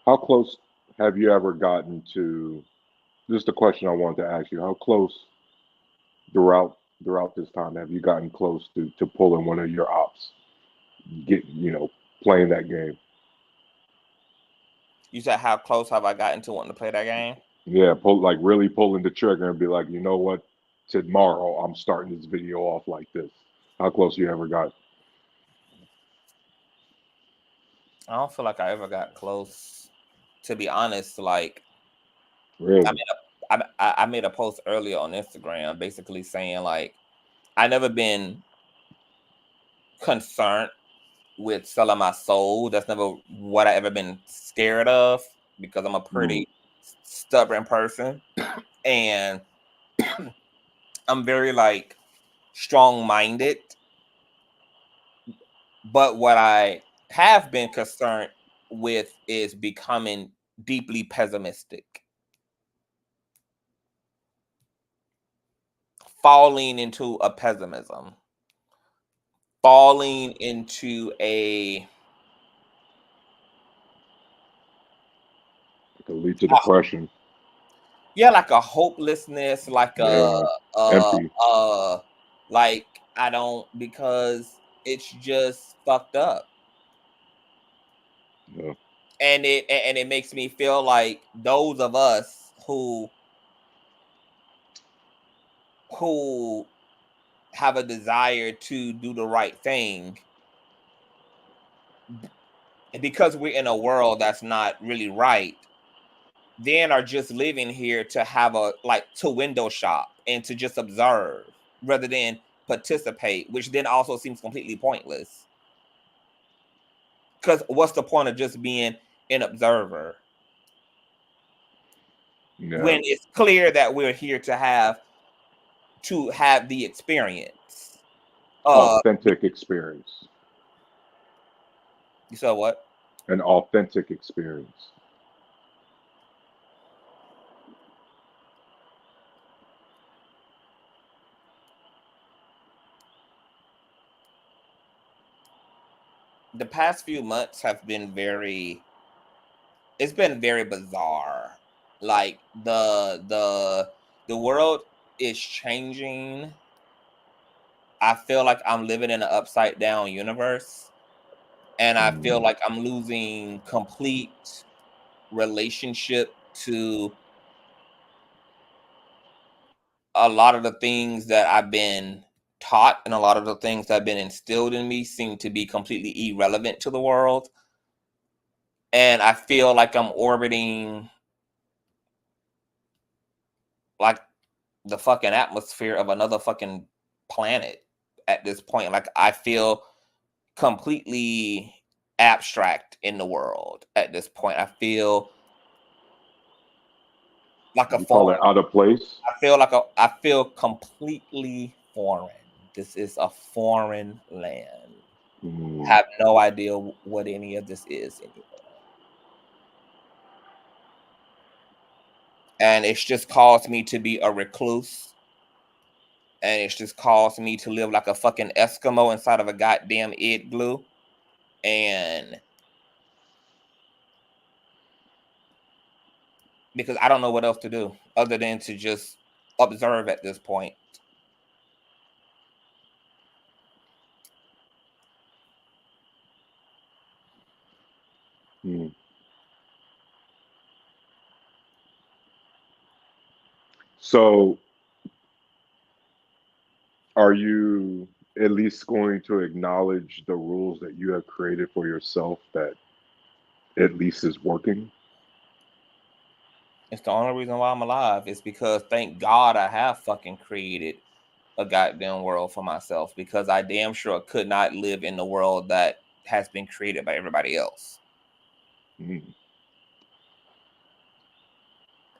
How close have you ever gotten to, this is the question I wanted to ask you, how close throughout this time have you gotten close to pulling one of your ops, playing that game? You said how close have I gotten to wanting to play that game? Yeah, really pulling the trigger and be like, you know what, tomorrow I'm starting this video off like this. How close you ever got? I don't feel like I ever got close. to be honest, like Really? I made a post earlier on Instagram basically saying like I never been concerned with selling my soul. That's never what I ever been scared of because I'm a pretty stubborn person and I'm very like strong-minded. But what I have been concerned with is becoming deeply pessimistic, falling into a pessimism, falling into a It could lead to depression. yeah, like a hopelessness, like Yeah. uh Empty. like I don't because it's just fucked up. Yeah. And it makes me feel like those of us who have a desire to do the right thing because we're in a world that's not really right, then are just living here to have a like to window shop and to just observe rather than participate, which then also seems completely pointless. Because what's the point of just being an observer Yeah. when it's clear that we're here to have the experience? Authentic experience. You saw what? An authentic experience. The past few months have been it's been very bizarre. Like the world is changing. I feel like I'm living in an upside down universe, and I feel like I'm losing complete relationship to a lot of the things that I've been taught, and a lot of the things that have been instilled in me seem to be completely irrelevant to the world. And I feel like I'm orbiting like the fucking atmosphere of another fucking planet at this point. Like I feel completely abstract in the world at this point. I feel like a You call it foreign. out of place? I feel completely foreign. This is a foreign land. I have no idea what any of this is anymore. And it's just caused me to be a recluse. And it's just caused me to live like a fucking Eskimo inside of a goddamn igloo. And because I don't know what else to do other than to just observe at this point. So, are you at least going to acknowledge the rules that you have created for yourself that at least is working? It's the only reason why I'm alive. It's because thank God I have fucking created a goddamn world for myself, because I damn sure could not live in the world that has been created by everybody else.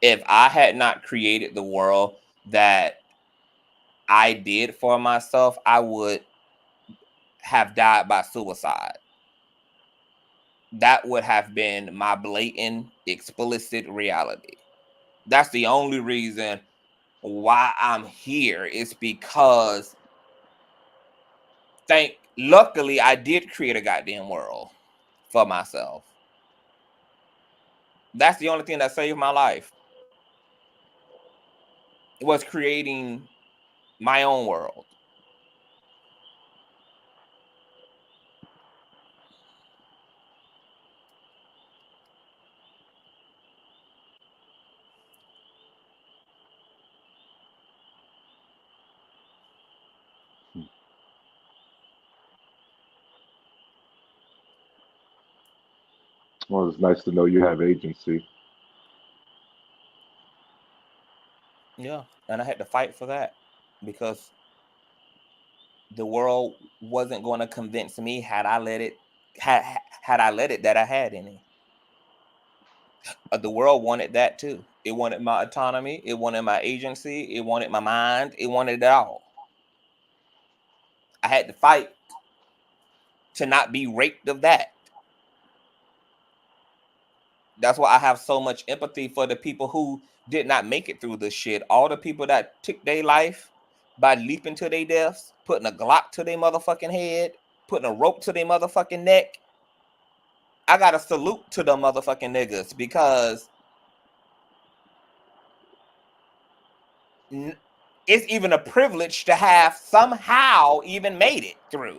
If I had not created the world that I did for myself, I would have died by suicide. That would have been my blatant, explicit reality. That's the only reason why I'm here, is because luckily I did create a goddamn world for myself. That's the only thing that saved my life. It was creating my own world. Well, it's nice to know you have agency. Yeah, and I had to fight for that because the world wasn't going to convince me had I let it that I had any. The world wanted that too. It wanted my autonomy. It wanted my agency. It wanted my mind. It wanted it all. I had to fight to not be raped of that. That's why I have so much empathy for the people who did not make it through this shit. All the people that took their life by leaping to their deaths, putting a Glock to their motherfucking head, putting a rope to their motherfucking neck. I got to salute to the motherfucking niggas because it's even a privilege to have somehow even made it through.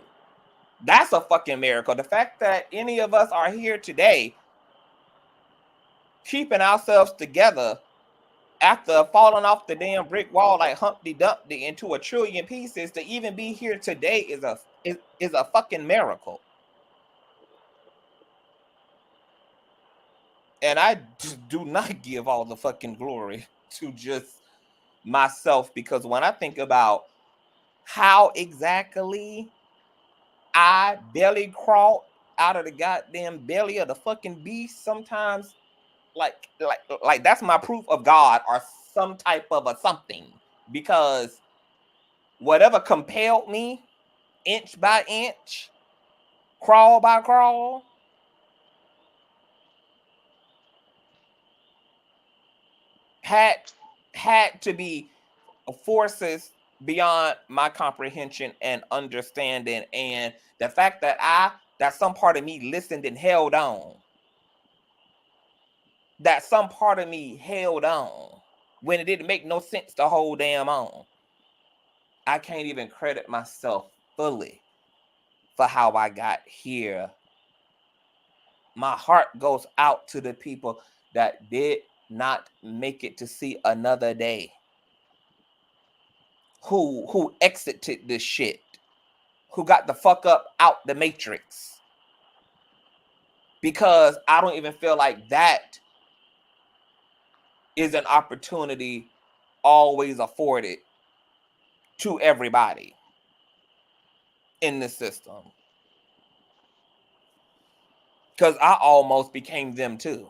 That's a fucking miracle. The fact that any of us are here today, keeping ourselves together after falling off the damn brick wall like Humpty Dumpty into a trillion pieces, to even be here today is a fucking miracle. And I do not give all the fucking glory to just myself, because when I think about how exactly I belly crawled out of the goddamn belly of the fucking beast, sometimes like that's my proof of God or some type of a something, because whatever compelled me inch by inch, crawl by crawl, had to be forces beyond my comprehension and understanding. And the fact that some part of me listened and held on, that some part of me held on when it didn't make no sense to hold damn on. I can't even credit myself fully for how I got here. My heart goes out to the people that did not make it to see another day, who exited this shit, who got the fuck up out the matrix. Because I don't even feel like that is an opportunity always afforded to everybody in the system. Because I almost became them too.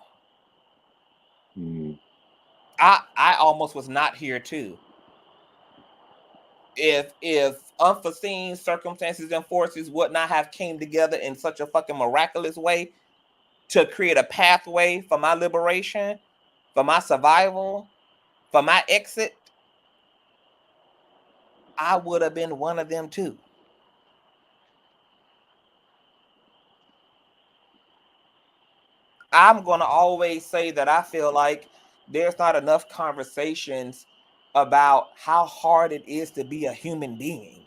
I almost was not here too. If unforeseen circumstances and forces would not have came together in such a fucking miraculous way to create a pathway for my liberation, for my survival, for my exit, I would have been one of them too. I'm going to always say that I feel like there's not enough conversations about how hard it is to be a human being,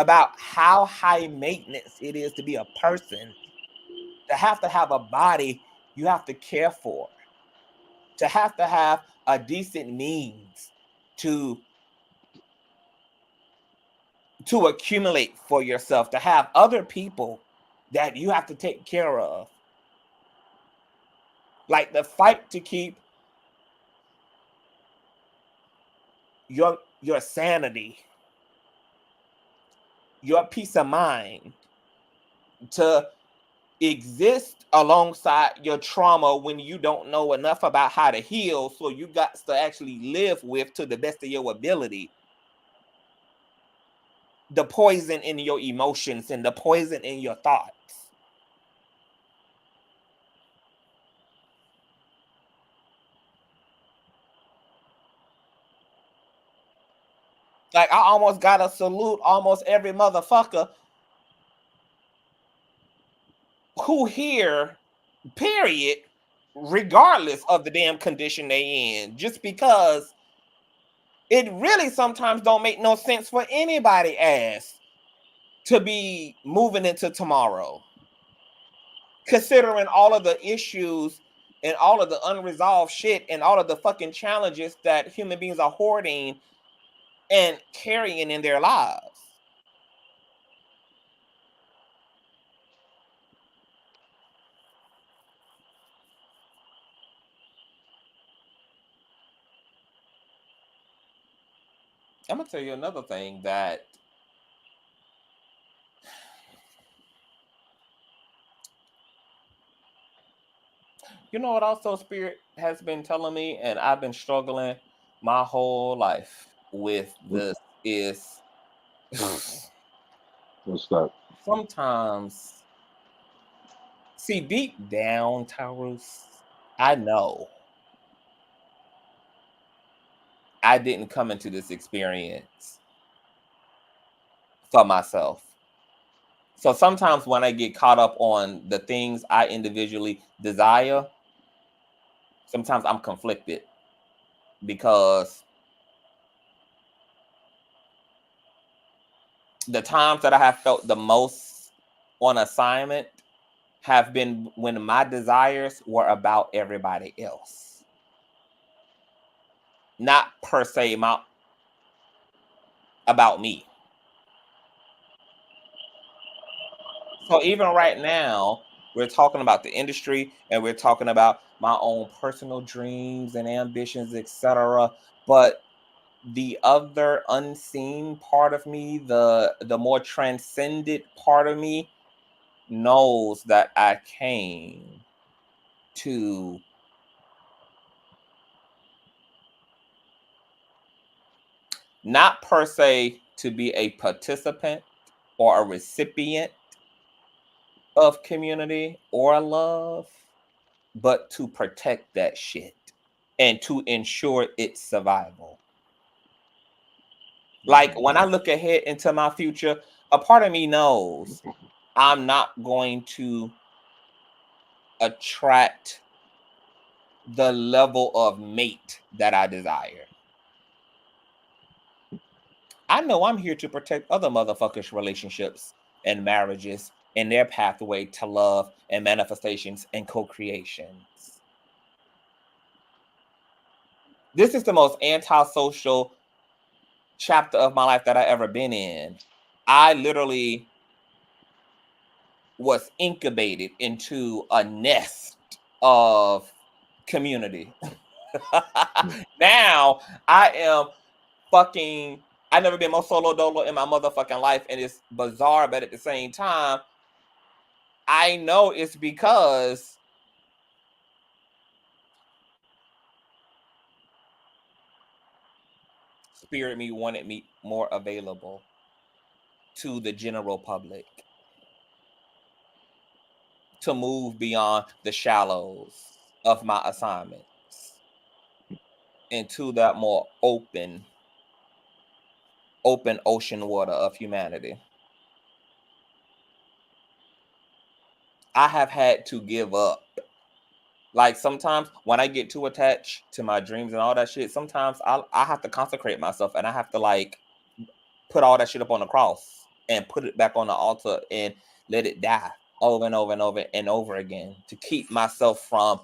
about how high maintenance it is to be a person, to have a body you have to care for, to have a decent means to accumulate for yourself, to have other people that you have to take care of. Like the fight to keep your sanity, your peace of mind, to exist alongside your trauma when you don't know enough about how to heal, so you got to actually live with, to the best of your ability, the poison in your emotions and the poison in your thoughts. Like, I almost gotta salute almost every motherfucker who here, period, regardless of the damn condition they in, just because it really sometimes don't make no sense for anybody ass to be moving into tomorrow, considering all of the issues and all of the unresolved shit and all of the fucking challenges that human beings are hoarding and carrying in their lives. I'm gonna tell you another thing that you know what also Spirit has been telling me, and I've been struggling my whole life with this is What's that? sometimes see deep down, Taurus, I know I didn't come into this experience for myself. So sometimes when I get caught up on the things I individually desire, sometimes I'm conflicted because the times that I have felt the most on assignment have been when my desires were about everybody else, not per se about me. So even right now, we're talking about the industry and we're talking about my own personal dreams and ambitions, etc. But the other unseen part of me, the more transcended part of me, knows that I came to not per se to be a participant or a recipient of community or love, but to protect that shit and to ensure its survival. Like when I look ahead into my future, a part of me knows I'm not going to attract the level of mate that I desire. I know I'm here to protect other motherfuckers' relationships and marriages and their pathway to love and manifestations and co-creations. This is the most antisocial chapter of my life that I ever been in. I literally was incubated into a nest of community. Now I am fucking, I've never been more solo dolo in my motherfucking life, and it's bizarre, but at the same time, I know it's because Spirit me wanted me more available to the general public, to move beyond the shallows of my assignments into that more open ocean water of humanity. I have had to give up. Like sometimes when I get too attached to my dreams and all that shit, sometimes I have to consecrate myself and I have to like put all that shit up on the cross and put it back on the altar and let it die over and over and over and over again to keep myself from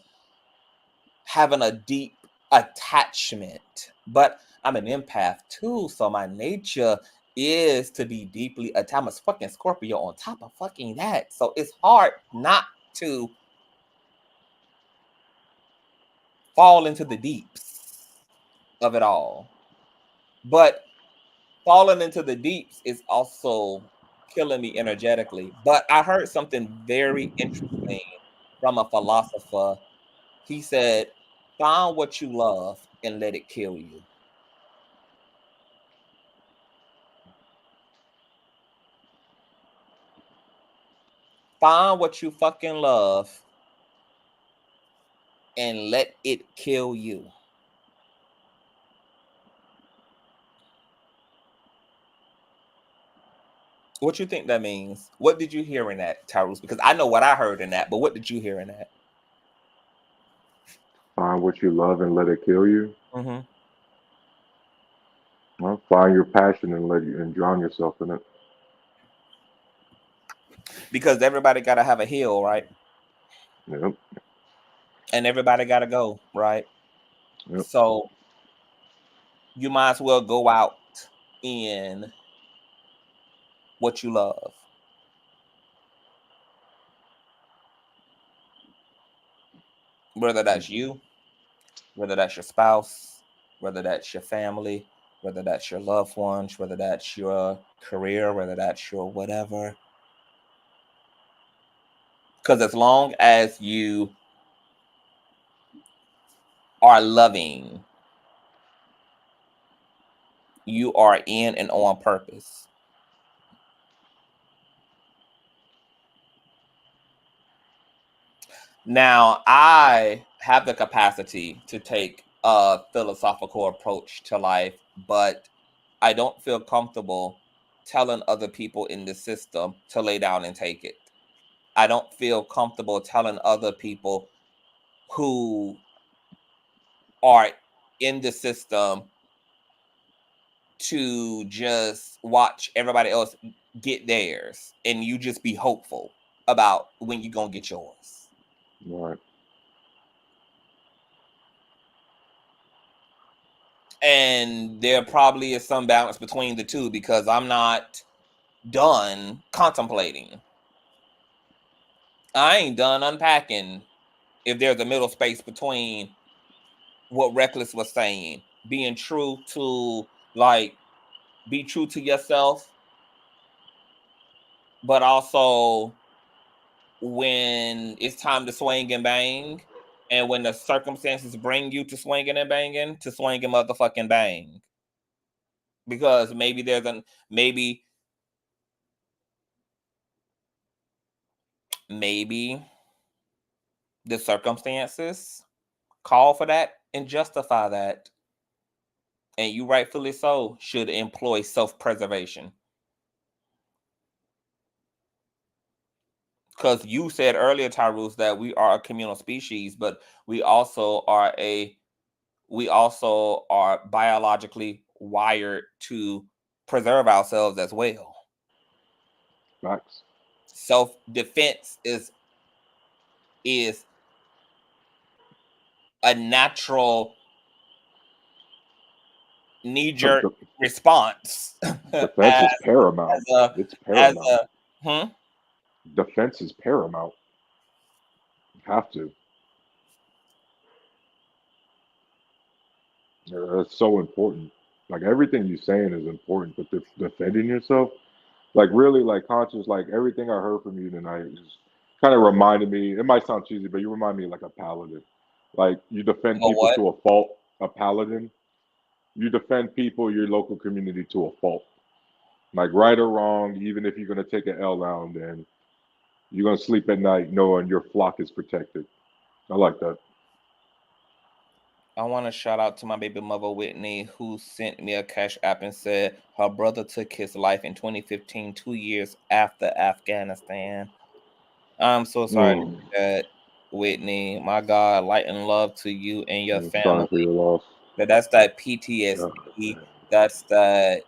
having a deep attachment. But I'm an empath too, so my nature is to be deeply attached. I'm a fucking Scorpio on top of fucking that. So it's hard not to fall into the deeps of it all. But falling into the deeps is also killing me energetically. But I heard something very interesting from a philosopher. He said, find what you love and let it kill you. Find what you fucking love and let it kill you. What you think that means? What did you hear in that, Tyrus? Because I know what I heard in that, but what did you hear in that? Find what you love and let it kill you. Mm-hmm. Well, find your passion and and drown yourself in it. Because everybody got to have a hill, right? Yep. And everybody got to go, right? Yep. So you might as well go out in what you love. Whether that's you, whether that's your spouse, whether that's your family, whether that's your loved ones, whether that's your career, whether that's your whatever. Because as long as you are loving, you are in and on purpose. Now, I have the capacity to take a philosophical approach to life, but I don't feel comfortable telling other people in the system to lay down and take it. I don't feel comfortable telling other people who are in the system to just watch everybody else get theirs and you just be hopeful about when you're going to get yours. Right. And there probably is some balance between the two because I'm not done contemplating. I ain't done unpacking if there's a middle space between what Reckless was saying, being true to, like, be true to yourself, but also when it's time to swing and bang, and when the circumstances bring you to swinging and banging, to swing and motherfucking bang. Because maybe maybe the circumstances call for that and justify that. And you rightfully so should employ self-preservation. Because you said earlier, Tyrus, that we are a communal species, but we also are biologically wired to preserve ourselves as well. Facts. Self-defense is a natural knee-jerk response. Defense is paramount. It's paramount. Defense is paramount. You have to. That's so important. Like everything you're saying is important, but defending yourself, like really, like conscious, like everything I heard from you tonight is kind of reminded me. It might sound cheesy, but you remind me like a paladin. Like you defend people to a fault. A paladin. You defend people, your local community to a fault. Like right or wrong, even if you're gonna take an L now and then, you're gonna sleep at night knowing your flock is protected. I like that. I want to shout out to my baby mother, Whitney, who sent me a cash app and said her brother took his life in 2015, 2 years after Afghanistan. I'm so sorry to hear that, Whitney. My God, light and love to you and your family. Sorry for your loss. That's that PTSD. That's that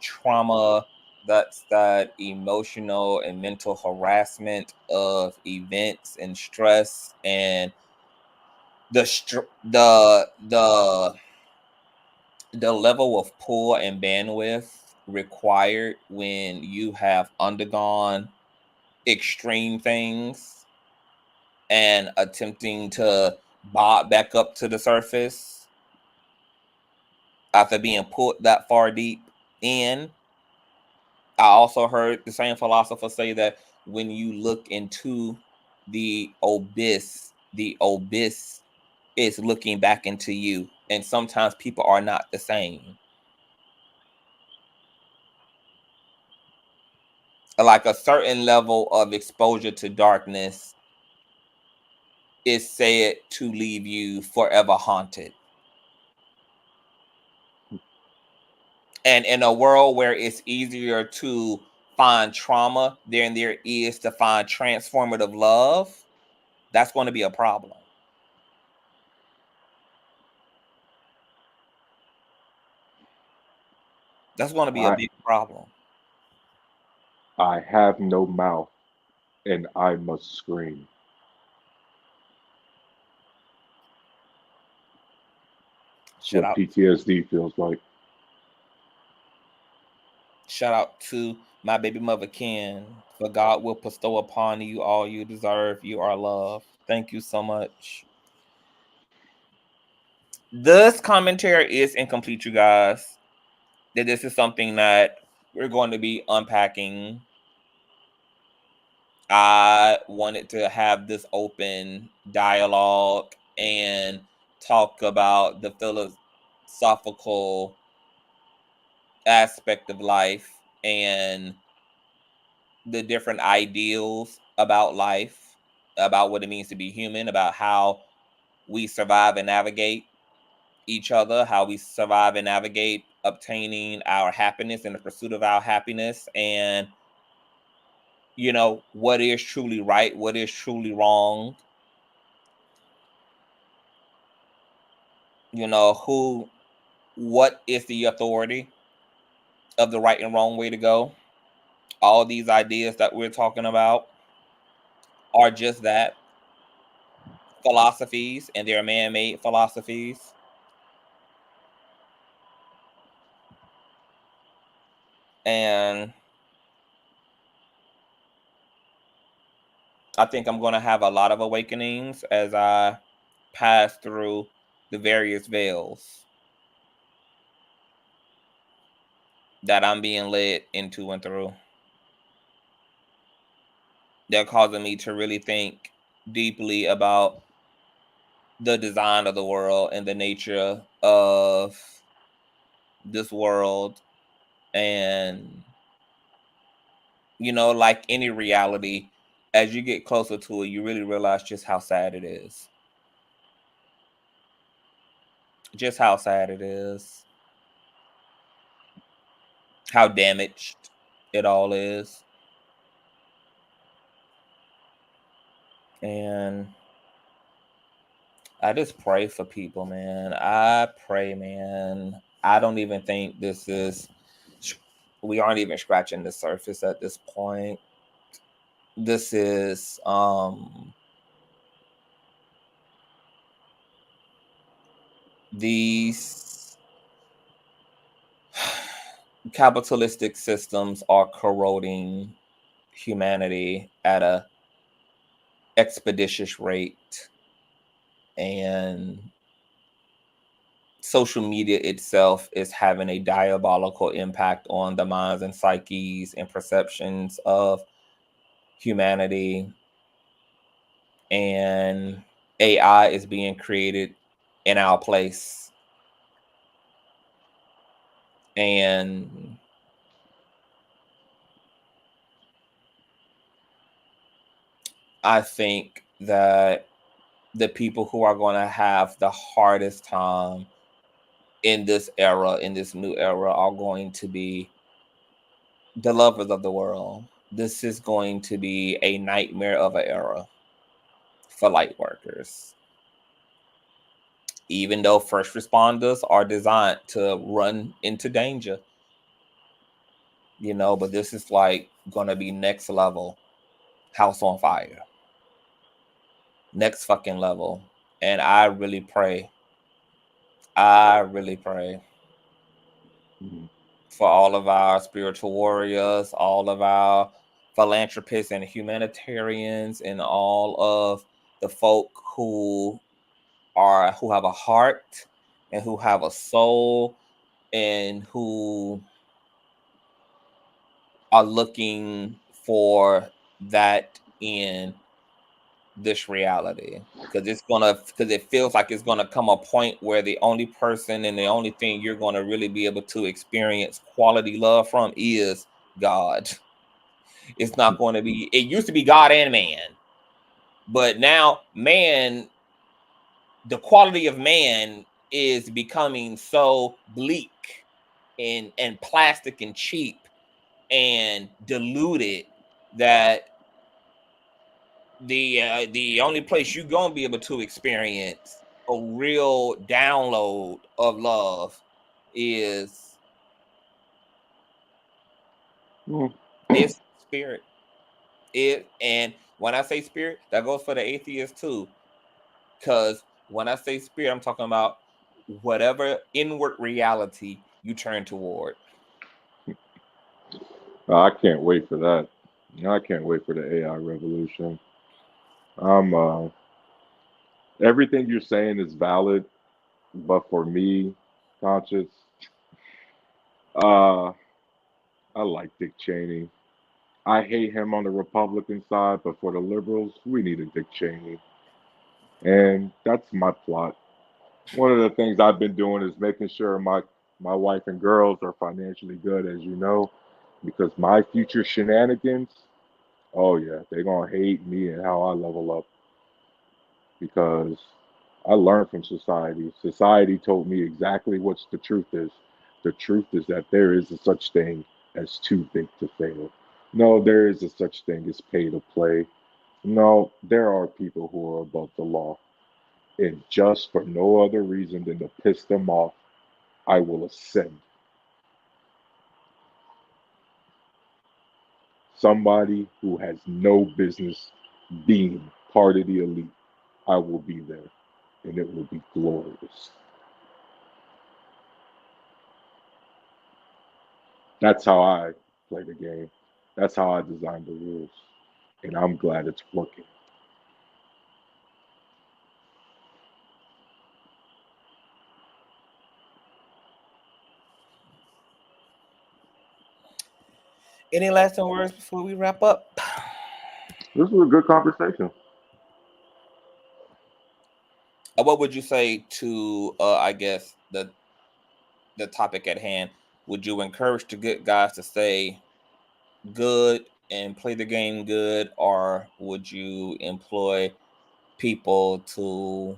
trauma. That's that emotional and mental harassment of events and stress and the level of pull and bandwidth required when you have undergone extreme things and attempting to bob back up to the surface after being pulled that far deep in. I also heard the same philosopher say that when you look into the abyss is looking back into you, and sometimes people are not the same. Like a certain level of exposure to darkness is said to leave you forever haunted. And in a world where it's easier to find trauma than there is to find transformative love, that's going to be a problem. That's going to be a big problem. I have no mouth and I must scream. Shout out. PTSD feels like. Shout out to my baby mother, Ken. For God will bestow upon you all you deserve. You are loved. Thank you so much. This commentary is incomplete, you guys. that this is something that we're going to be unpacking. I wanted to have this open dialogue and talk about the philosophical aspect of life and the different ideals about life, about what it means to be human, about how we survive and navigate each other, how we survive and navigate obtaining our happiness in the pursuit of our happiness, and you know, what is truly right, what is truly wrong, you know, what is the authority of the right and wrong way to go. All these ideas that we're talking about are just that, philosophies, and they're man-made philosophies. And I think I'm going to have a lot of awakenings as I pass through the various veils that I'm being led into and through. They're causing me to really think deeply about the design of the world and the nature of this world. And, you know, like any reality, as you get closer to it, you really realize just how sad it is. Just how sad it is. How damaged it all is. And I just pray for people, man. I pray, man. I don't even think we aren't even scratching the surface at this point. This is these capitalistic systems are corroding humanity at a expeditious rate, and social media itself is having a diabolical impact on the minds and psyches and perceptions of humanity. And AI is being created in our place. And I think that the people who are going to have the hardest time in this era, in this new era, are going to be the lovers of the world. This is going to be a nightmare of an era for light workers. Even though first responders are designed to run into danger, you know, but this is like going to be next level, house on fire. Next fucking level. And I really pray for all of our spiritual warriors, all of our philanthropists and humanitarians, and all of the folk who have a heart and who have a soul and who are looking for that in this reality, because it feels like it's gonna come a point where the only person and the only thing you're gonna really be able to experience quality love from is God. It's not going to be. It used to be God and man, but now man, the quality of man is becoming so bleak and plastic and cheap and diluted that the only place you're gonna be able to experience a real download of love is it's spirit. And when I say spirit, that goes for the atheist too. Because when I say spirit, I'm talking about whatever inward reality you turn toward. I can't wait for that. I can't wait for the AI revolution. Everything you're saying is valid, but for me, conscious, I like Dick Cheney. I hate him on the Republican side, but for the liberals, we need a Dick Cheney. And that's my plot. One of the things I've been doing is making sure my wife and girls are financially good, as you know, because my future shenanigans, oh yeah, they're gonna hate me and how I level up because I learned from society. Society told me exactly what the truth is. The truth is that there is a such thing as too big to fail. No, there is a such thing as pay to play. No, there are people who are above the law. And just for no other reason than to piss them off, I will ascend. Somebody who has no business being part of the elite, I will be there. And it will be glorious. That's how I play the game. That's how I design the rules. And I'm glad it's working. Any lasting words before we wrap up? This was a good conversation. What would you say to I guess the topic at hand? Would you encourage the good guys to stay good and play the game good, or would you employ people to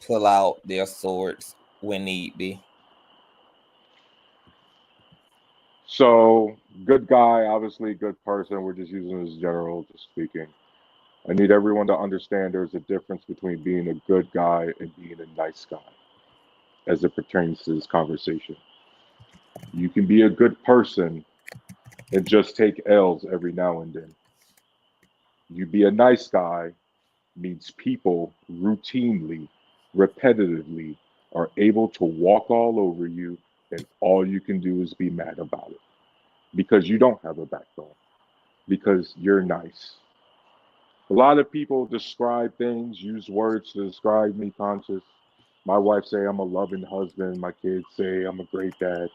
pull out their swords when need be? So, good guy, obviously, good person. We're just using this general, just speaking. I need everyone to understand there's a difference between being a good guy and being a nice guy as it pertains to this conversation. You can be a good person and just take L's every now and then. You be a nice guy means people routinely, repetitively are able to walk all over you, and all you can do is be mad about it because you don't have a backbone, because you're nice. A lot of people describe things, use words to describe me, conscious. My wife say I'm a loving husband. My kids say I'm a great dad.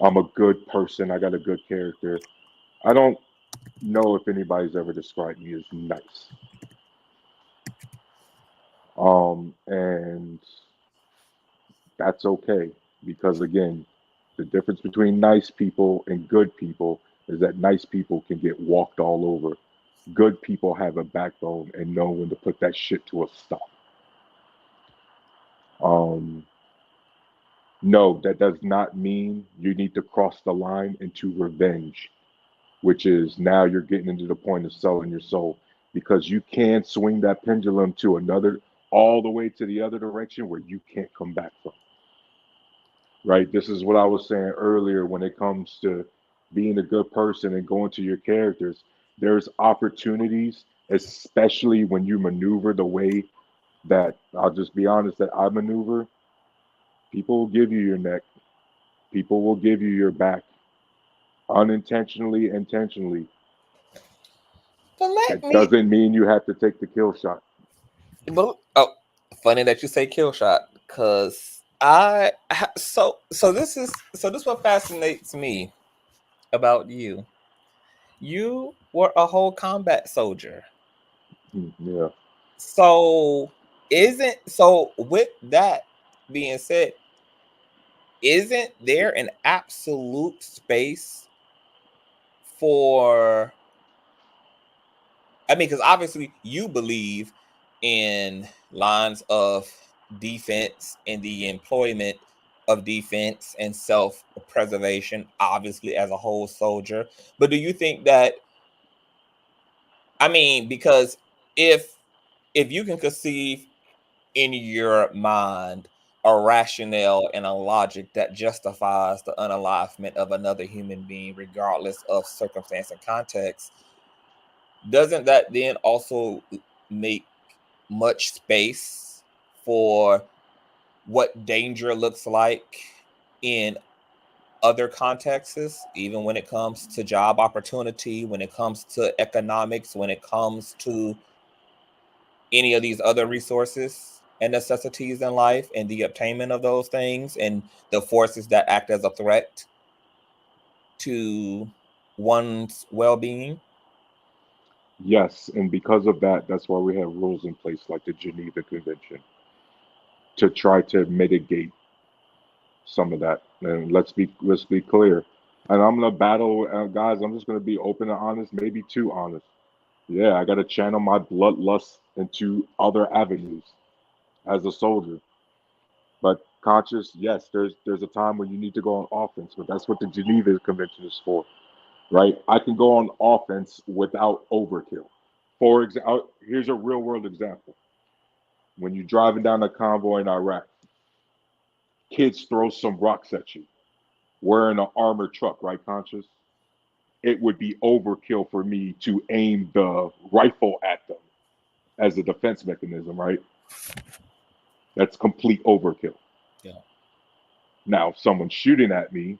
I'm a good person. I got a good character. I don't know if anybody's ever described me as nice. And that's okay because again, the difference between nice people and good people is that nice people can get walked all over. Good people have a backbone and know when to put that shit to a stop. Um, no, that does not mean you need to cross the line into revenge, which is now you're getting into the point of selling your soul because you can swing that pendulum to another, all the way to the other direction where you can't come back from. Right? This is what I was saying earlier when it comes to being a good person and going to your characters. There's opportunities, especially when you maneuver the way that I'll just be honest that I maneuver. People will give you your neck, people will give you your back, unintentionally, intentionally. But let That me. doesn't mean you have to take the kill shot. But, oh, funny that you say kill shot, because this what fascinates me about you. You were a whole combat soldier. Yeah. So with that being said, isn't there an absolute space for, I mean, because obviously you believe in lines of defense and the employment of defense and self-preservation, obviously as a whole soldier. But do you think that, I mean, because if you can conceive in your mind a rationale and a logic that justifies the unalivement of another human being, regardless of circumstance and context, doesn't that then also make much space for what danger looks like in other contexts, even when it comes to job opportunity, when it comes to economics, when it comes to any of these other resources and necessities in life and the obtainment of those things and the forces that act as a threat? to one's well-being? Yes, and because of that, that's why we have rules in place like the Geneva Convention to try to mitigate some of that. And let's be clear. And I'm gonna battle, guys. I'm just gonna be open and honest, maybe too honest. Yeah, I gotta channel my bloodlust into other avenues as a soldier. But conscious, yes, there's a time when you need to go on offense, but that's what the Geneva Convention is for, right? I can go on offense without overkill. For example, here's a real world example. When you're driving down a convoy in Iraq, kids throw some rocks at you. We're in an armored truck, right, Conscious? It would be overkill for me to aim the rifle at them as a defense mechanism, right? That's complete overkill. Yeah. Now, if someone's shooting at me,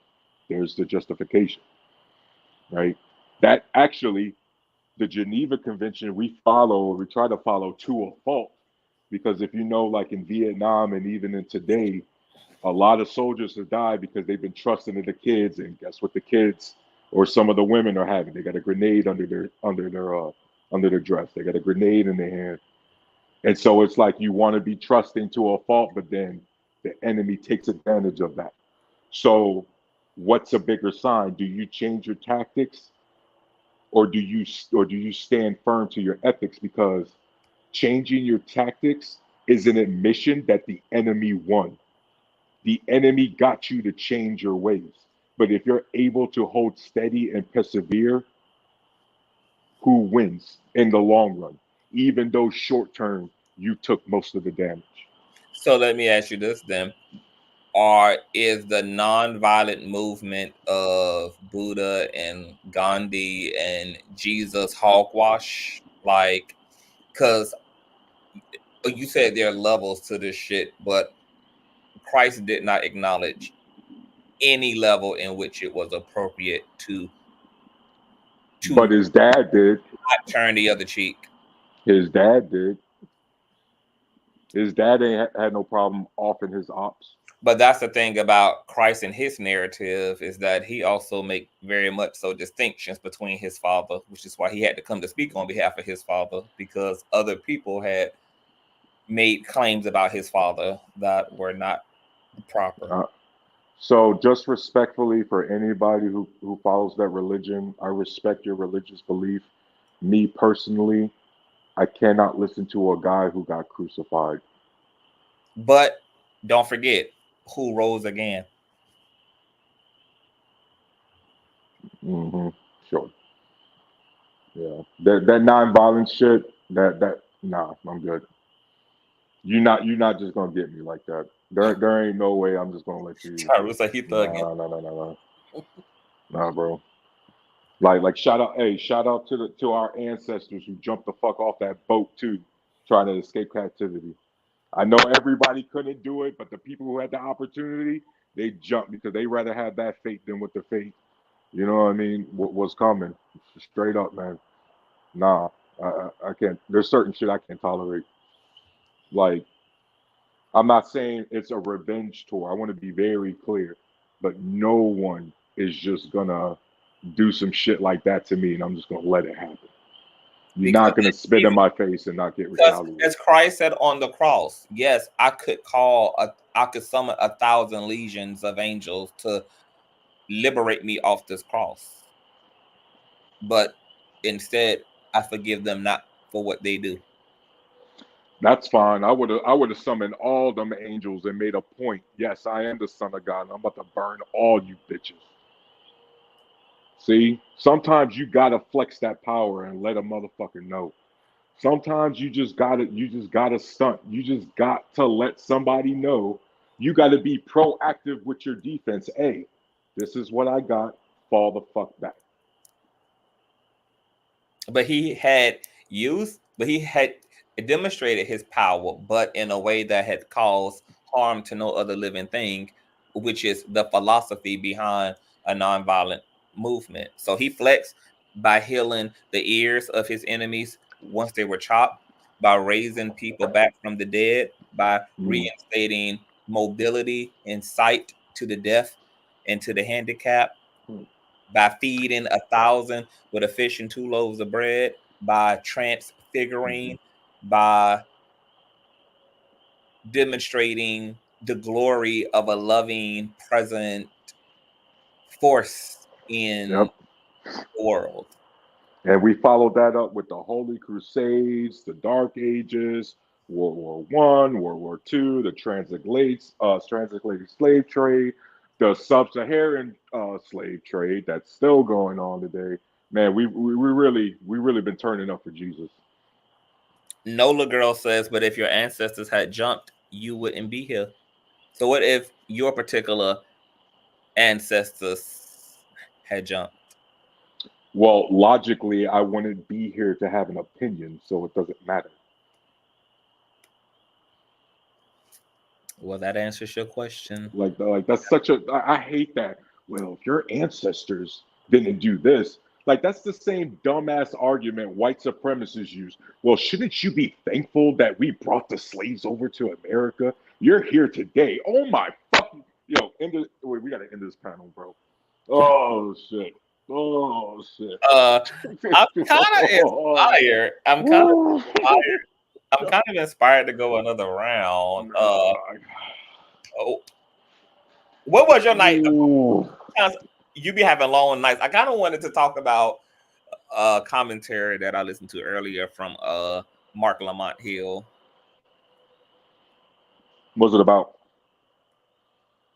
there's the justification, right? That actually, the Geneva Convention, we try to follow to a fault. Because if you know, like in Vietnam and even in today, a lot of soldiers have died because they've been trusting in the kids, and guess what the kids or some of the women are having? They got a grenade under their dress. They got a grenade in their hand. And so it's like you want to be trusting to a fault, but then the enemy takes advantage of that. So what's a bigger sign? Do you change your tactics, or do you stand firm to your ethics? Because changing your tactics is an admission that the enemy won. The enemy got you to change your ways. But if you're able to hold steady and persevere, who wins in the long run? Even though short term you took most of the damage. So let me ask you this then. Is the nonviolent movement of Buddha and Gandhi and Jesus hogwash? Like, because you said there are levels to this shit, but Christ did not acknowledge any level in which it was appropriate to But his dad did. not turn the other cheek. His dad did. His dad ain't had no problem offing his ops. But that's the thing about Christ and his narrative, is that he also make very much so distinctions between his father, which is why he had to come to speak on behalf of his father, because other people had made claims about his father that were not proper. So just respectfully for anybody who follows that religion, I respect your religious belief. Me personally, I cannot listen to a guy who got crucified. But don't forget who rose again. Mm-hmm. Sure. Yeah. That nonviolent shit, nah, I'm good. You're not just gonna get me like that. There ain't no way I'm just gonna let you. Tyrus like he thugging. No. Nah, bro. Like shout out to our ancestors who jumped the fuck off that boat too, trying to escape captivity. I know everybody couldn't do it, but the people who had the opportunity, they jumped because they rather have that fate than with the fate. You know what I mean? What was coming? Straight up, man. Nah, I can't. There's certain shit I can't tolerate. Like, I'm not saying it's a revenge tour. I want to be very clear, but no one is just gonna do some shit like that to me, and I'm just gonna let it happen. You're not gonna spit in my face and not get retaliated. As Christ said on the cross, yes, I could summon 1,000 legions of angels to liberate me off this cross, but instead I forgive them not for what they do. That's fine. I would have summoned all them angels and made a point. Yes, I am the son of God. And I'm about to burn all you bitches. See, sometimes you gotta flex that power and let a motherfucker know. Sometimes you just gotta stunt. You just got to let somebody know. You gotta be proactive with your defense. Hey, this is what I got. Fall the fuck back. But he had demonstrated his power, but in a way that had caused harm to no other living thing, which is the philosophy behind a nonviolent movement. So he flexed by healing the ears of his enemies once they were chopped, by raising people back from the dead, by reinstating mobility and sight to the deaf and to the handicapped. by feeding 1,000 with a fish and 2 loaves of bread, by transfiguring, by demonstrating the glory of a loving, present force in Yep. the world. And we followed that up with the Holy Crusades, the Dark Ages, World War One, World War Two, the transatlantic slave trade, the sub-Saharan slave trade that's still going on today. Man, we really been turning up for Jesus. Nola Girl says, but if your ancestors had jumped, you wouldn't be here. So what if your particular ancestors had jumped? Well, logically, I wouldn't be here to have an opinion, so it doesn't matter. Well, that answers your question. Like that's such a. I hate that. Well, if your ancestors didn't do this, like that's the same dumbass argument white supremacists use. Well, shouldn't you be thankful that we brought the slaves over to America? You're here today. Oh my fucking wait, we gotta end this panel, bro. Oh shit. Oh shit. I'm kind of inspired. I'm kind of inspired to go another round. Oh, what was your night? You be having long nights. I kind of wanted to talk about commentary that I listened to earlier from Mark Lamont Hill. What's it about?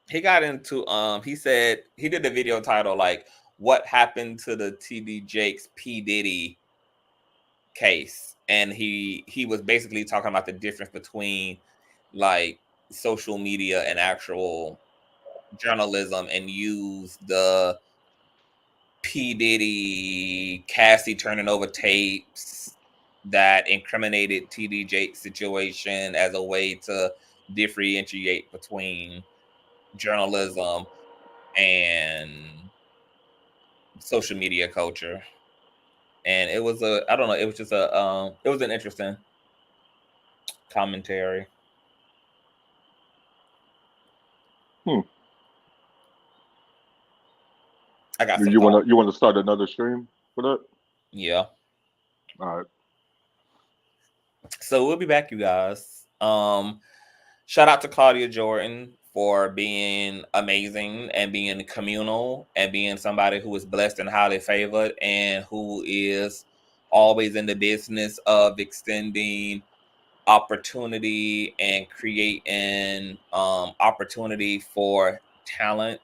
He got into he said he did the video title like what happened to the TD Jakes P Diddy case, and he was basically talking about the difference between like social media and actual journalism, and use the P Diddy Cassie turning over tapes that incriminated TD Jakes situation as a way to differentiate between journalism and social media culture. And it was I don't know, it was just it was an interesting commentary. I got some you want to start another stream for that? Yeah. All right. So we'll be back, you guys. Shout out to Claudia Jordan for being amazing and being communal and being somebody who is blessed and highly favored and who is always in the business of extending opportunity and creating opportunity for talent.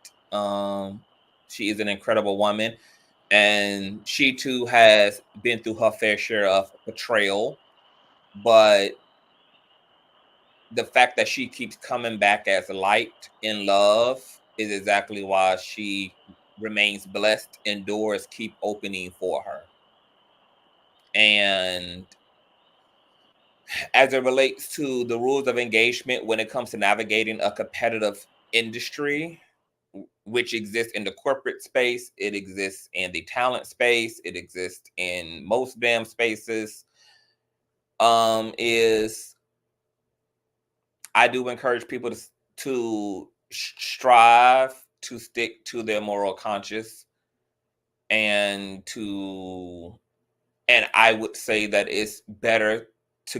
She is an incredible woman, and she too has been through her fair share of betrayal, but the fact that she keeps coming back as light in love is exactly why she remains blessed and doors keep opening for her. And as it relates to the rules of engagement when it comes to navigating a competitive industry, which exists in the corporate space, it exists in the talent space, it exists in most damn spaces, is I do encourage people to strive to stick to their moral conscience, and I would say that it's better to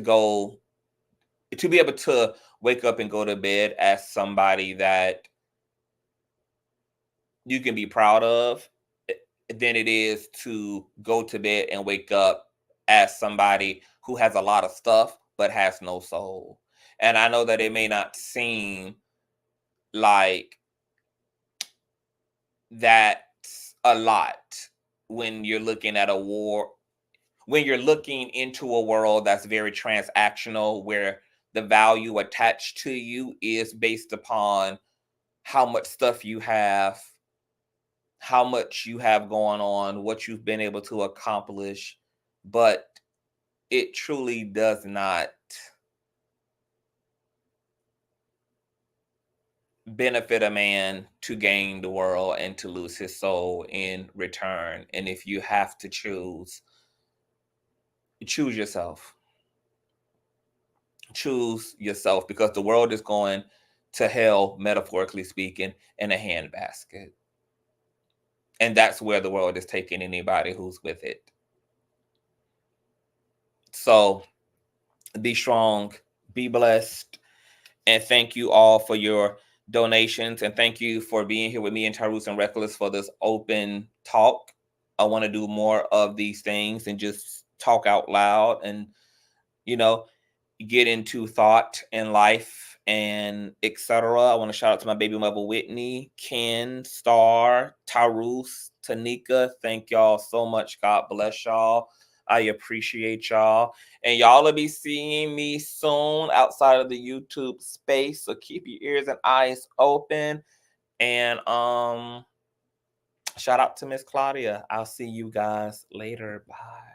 be able to wake up and go to bed as somebody that you can be proud of than it is to go to bed and wake up as somebody who has a lot of stuff but has no soul. And I know that it may not seem like that's a lot when you're looking at when you're looking into a world that's very transactional, where the value attached to you is based upon how much stuff you have, how much you have going on, what you've been able to accomplish, but it truly does not benefit a man to gain the world and to lose his soul in return. And if you have to choose yourself. Choose yourself, because the world is going to hell, metaphorically speaking, in a handbasket. And that's where the world is taking anybody who's with it. So be strong, be blessed, and thank you all for your donations. And thank you for being here with me and Tyrus and Reckless for this open talk. I want to do more of these things and just talk out loud and, you know, get into thought and life and etc. I want to shout out to my baby mother Whitney, Ken, Star, Tyrus, Tanika. Thank y'all so much. God bless y'all. I appreciate y'all. And y'all will be seeing me soon outside of the YouTube space. So keep your ears and eyes open. And shout out to Miss Claudia. I'll see you guys later. Bye.